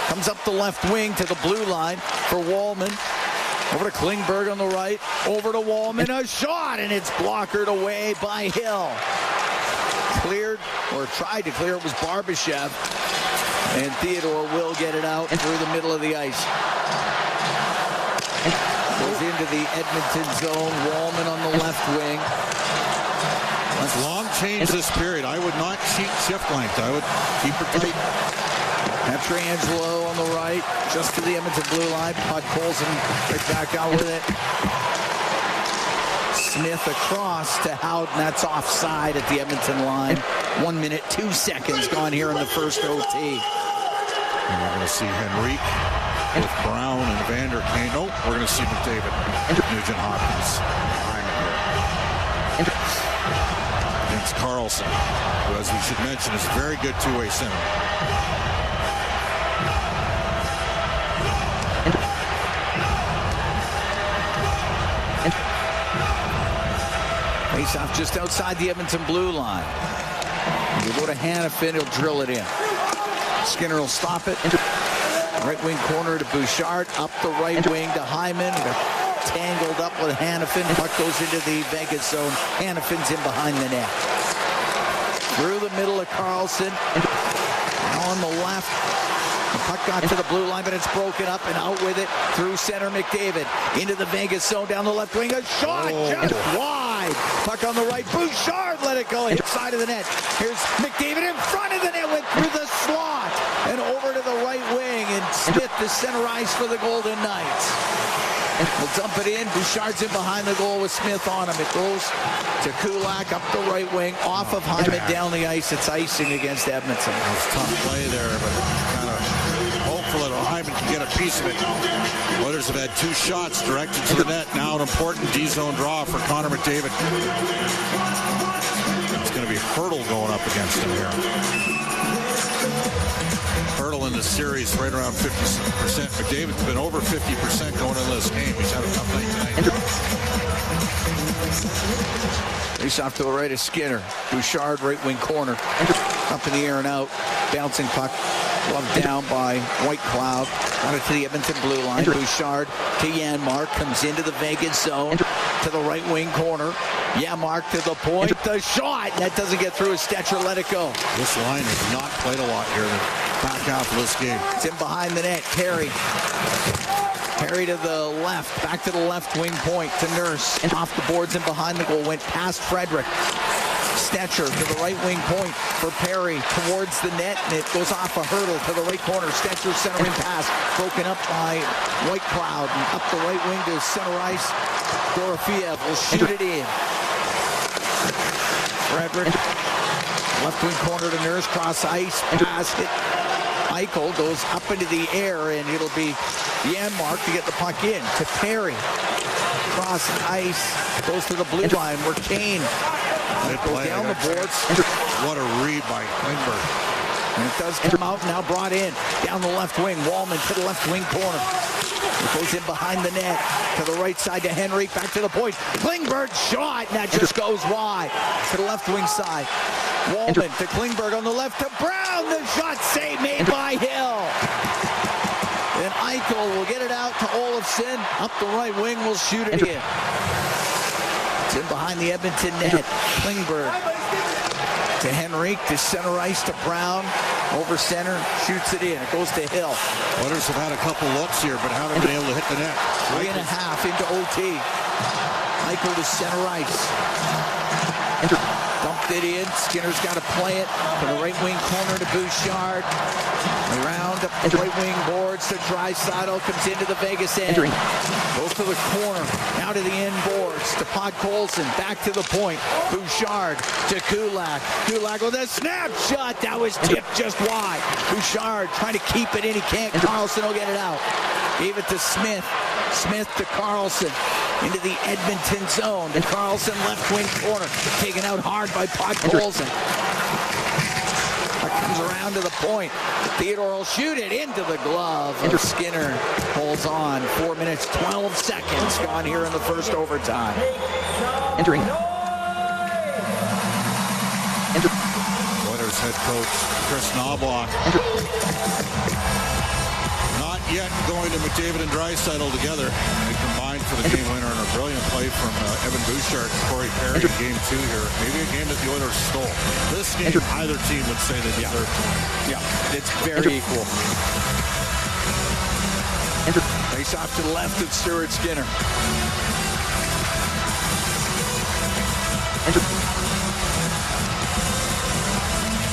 Comes up the left wing to the blue line for Wallman. Over to Klingberg on the right. Over to Wallman. A shot, and it's blockered away by Hill. Cleared, or tried to clear. It was Barbashev. And Theodore will get it out through the middle of the ice. Goes into the Edmonton zone. Wallman on the left wing. Long change this period. I would not cheat shift length. I would keep it tight. Pietrangelo on the right, just to the Edmonton blue line. Puck pulls him right back out with it. Smith across to Howden. That's offside at the Edmonton line. 1 minute, 2 seconds gone here in the first OT. And we're going to see Henrique with Brown and Vander Kane. Nope, we're going to see McDavid. Nugent Hopkins. Against Carlson, who, as we should mention, is a very good two-way center. Face off just outside the Edmonton blue line. He'll go to Hanifin, he'll drill it in. Skinner will stop it. Right wing corner to Bouchard, up the right wing to Hyman. tangled up with Hanifin. Puck goes into the Vegas zone. Hanifin's in behind the net. Through the middle of Carlson. Now on the left. The puck got to the blue line, but it's broken up and out with it through center. McDavid into the Vegas zone down the left wing. A shot just wide. Puck on the right. Bouchard let it go. Hit side of the net. Here's McDavid in front of the net. Went through the slot and over to the right wing. And Smith, the center ice for the Golden Knights. We'll dump it in. Bouchard's in behind the goal with Smith on him. It goes to Kulak up the right wing, off of Hyman down the ice. It's icing against Edmonton. That's a tough play there, but kind of hopeful that Hyman can get a piece of it. Oilers have had 2 shots directed to the net. Now an important D-zone draw for Connor McDavid. It's going to be Hurdle going up against him here. Hurdle in the series right around 50%. McDavid's been over 50% going into this game. He's had a tough night tonight. Face off to the right of Skinner. Bouchard, right wing corner. Up in the air and out. Bouncing puck. Gloved down by White Cloud. Got it to the Edmonton blue line. Bouchard to Janmark. Comes into the Vegas zone. To the right wing corner. Janmark to the point. The shot. That doesn't get through. Stetcher let it go. This line has not played a lot here in the back half of this game. It's in behind the net. Perry. Perry to the left. Back to the left wing point to Nurse. Off the boards and behind the goal. Went past Frederick. Stetcher to the right wing point for Perry towards the net, and it goes off a Hurdle to the right corner. Stetcher centering pass broken up by White Cloud, and up the right wing to center ice. Dorofiev will shoot it in. Frederick left wing corner to Nurse, cross ice, pass it. Eichel goes up into the air, and it'll be Janmark to get the puck in to Perry. Cross ice, goes to the blue line where Kane goes down the boards. What a read by Klingberg. And it does come out, now brought in. Down the left wing, Wallman to the left wing corner. It goes in behind the net. To the right side to Henry, back to the point. Klingberg shot, and that just goes wide. To the left wing side. Wallman to Klingberg on the left to Brown. The shot save made by Hill. And Eichel will get it out to Olofsson. Up the right wing, will shoot it in. It's in behind the Edmonton net. Klingberg to Henrique, to center ice to Brown. Over center, shoots it in. It goes to Hill. Oilers have had a couple looks here, but haven't been able to hit the net. 3.5 into OT. Eichel to center ice. Dumped it in. Skinner's got to play it to the right wing corner to Bouchard. Around up the right wing boards to Draisaitl. Comes into the Vegas end. Goes to the corner. Now to the end boards to Podkolzin. Back to the point. Bouchard to Kulak. Kulak with a snapshot. That was tipped just wide. Bouchard trying to keep it in. He can't. Carlson will get it out. Gave it to Smith. Smith to Carlson. Into the Edmonton zone. To Carlson, left wing corner. Taken out hard by Podkolzin. Comes around to the point. Theodore will shoot it into the glove. Skinner holds on. 4 minutes, 12 seconds gone here in the first overtime. Entering. Oilers head coach Chris Knobloch. Not yet going to McDavid and Draisaitl together. They combined for the game winner, and a brilliant play from Evan Bouchard and Corey Perry in game 2 here. Maybe a game that the Oilers stole. This game, either team would say they deserve to win. Yeah, it's very equal. Face off to the left of Stuart Skinner.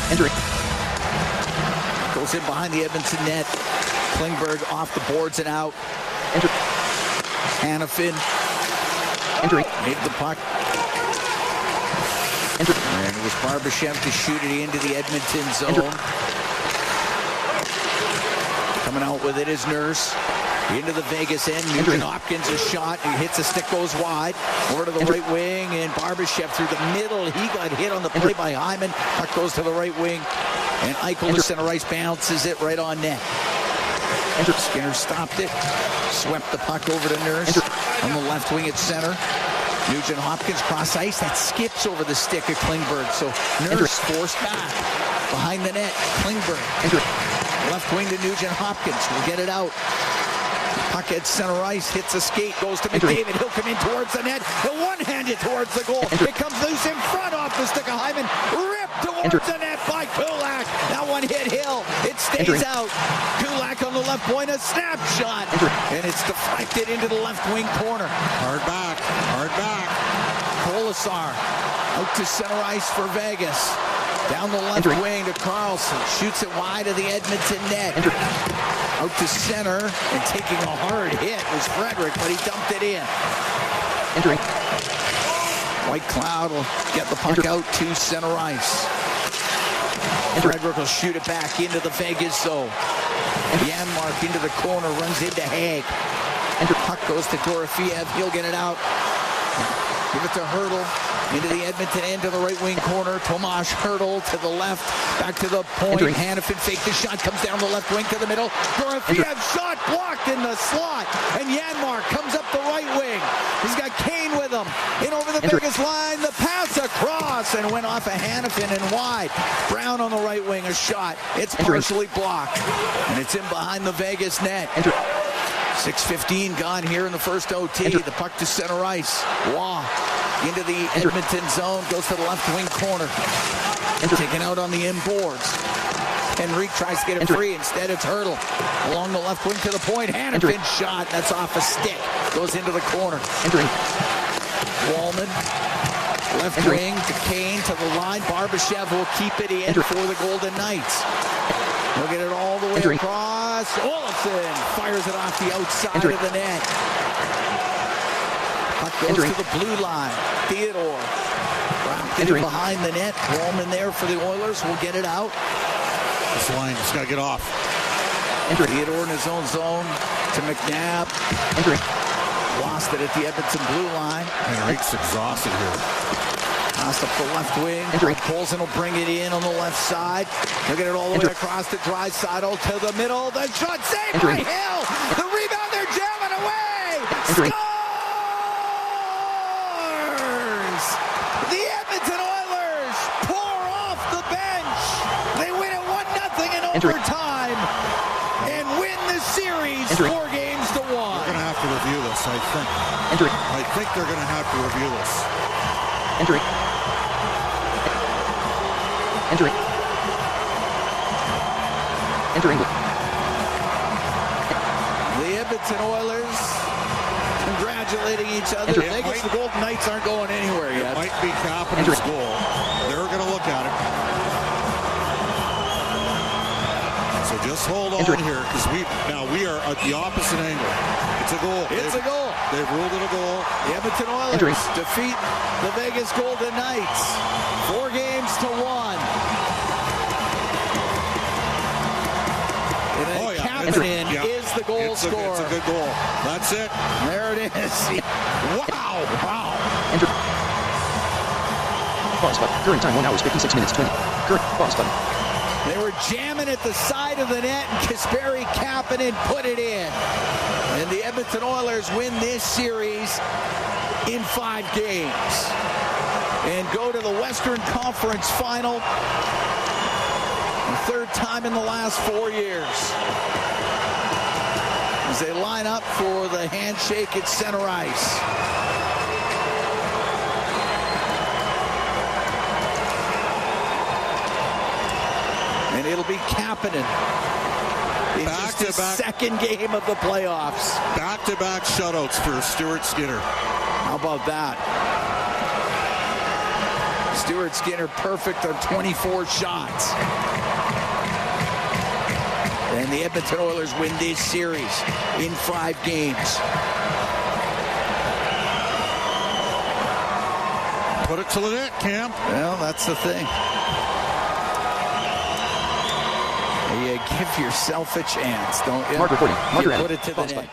Entering. Goes in behind the Edmonton net. Klingberg off the boards and out. Hanifin. Made the puck. And it was Barbashev to shoot it into the Edmonton zone. Coming out with it is Nurse. Into the Vegas end. Nugent Hopkins a shot. He hits a stick, goes wide. Over to the right wing, and Barbashev through the middle. He got hit on the play by Hyman. Puck goes to the right wing. And Eichel to center ice bounces it right on net. Skinner stopped it. Swept the puck over to Nurse. On the left wing at center. Nugent Hopkins cross ice. That skips over the stick of Klingberg. So Nurse forced back. Behind the net. Klingberg. Left wing to Nugent Hopkins. Will get it out. Puck at center ice, hits a skate, goes to McDavid. He'll come in towards the net. He'll one-hand it towards the goal. It comes loose in front off the stick of Hyman. Ripped towards the net by Kulak. That one hit Hill. It stays out. Kulak on the left point, a snapshot. And it's deflected into the left wing corner. Hard back. Kolasar out to center ice for Vegas. Down the left wing to Carlson. Shoots it wide of the Edmonton net. Out to center and taking a hard hit was Frederick, but he dumped it in. White Cloud will get the puck out to center ice. Frederick will shoot it back into the Vegas zone. Janmark into the corner, runs into Haig. Puck goes to Dorofiev. He'll get it out. Give it to Hurdle. Into the Edmonton end to the right wing corner. Tomas Hurdle to the left. Back to the point. Hanifin faked the shot. Comes down the left wing to the middle. Dorofiev shot blocked in the slot. And Janmark comes up the right wing. He's got Kane with him. In over the Vegas line. The pass across and went off of Hanifin and wide. Brown on the right wing. A shot. It's partially blocked. And it's in behind the Vegas net. 6:15 gone here in the first OT. The puck to center ice. Waugh into the Edmonton zone. Goes to the left wing corner. Taken out on the inboards. Henrique tries to get it free. Instead, it's Hurdle. Along the left wing to the point. Hanifin shot. That's off a stick. Goes into the corner. Wallman. Left wing to Kane to the line. Barbashev will keep it in for the Golden Knights. He'll get it all the way across. Olofsson fires it off the outside of the net. Puck goes to the blue line. Theodore. Wrapped it behind the net. Wallman there for the Oilers. Will get it out. This line has got to get off. Theodore in his own zone to McNabb. Lost it at the Edmonton blue line. Henrique's exhausted here. Pass up the left wing. Poulsen will bring it in on the left side. He'll get it all the way across to Draisaitl to the middle. The shot saved by Hill. The rebound, they're jamming away. Scores! The Edmonton Oilers pour off the bench. They win it 1-0 in overtime and win the series 4 games to 1. They're going to have to review this, I think. I think they're going to have to review this. The Edmonton Oilers congratulating each other. I guess the Golden Knights aren't going anywhere yet. It might be Kapanen's goal. They're going to look at it. So just hold on here, because we are at the opposite angle. It's a goal. It's a goal. They've ruled it a goal. The Edmonton Oilers defeat the Vegas Golden Knights 4 games to 1. Kapanen is the goal scorer. It's a good goal. That's it. There it is. Wow. Pause button. Current time 1 hour 56 minutes 20. Current pause button. They were jamming at the side of the net, and Kasperi Kapanen put it in. And the Edmonton Oilers win this series in 5 games and go to the Western Conference Final. The 3rd time in the last 4 years. As they line up for the handshake at center ice. And it'll be Kapanen. It's just his second game of the playoffs. Back-to-back shutouts for Stuart Skinner. How about that? Stuart Skinner perfect on 24 shots. And the Edmonton Oilers win this series in 5 games. Put it to the net, Cam. Well, that's the thing. You give yourself a chance, don't you? Mark recording. Mark you put it to the net.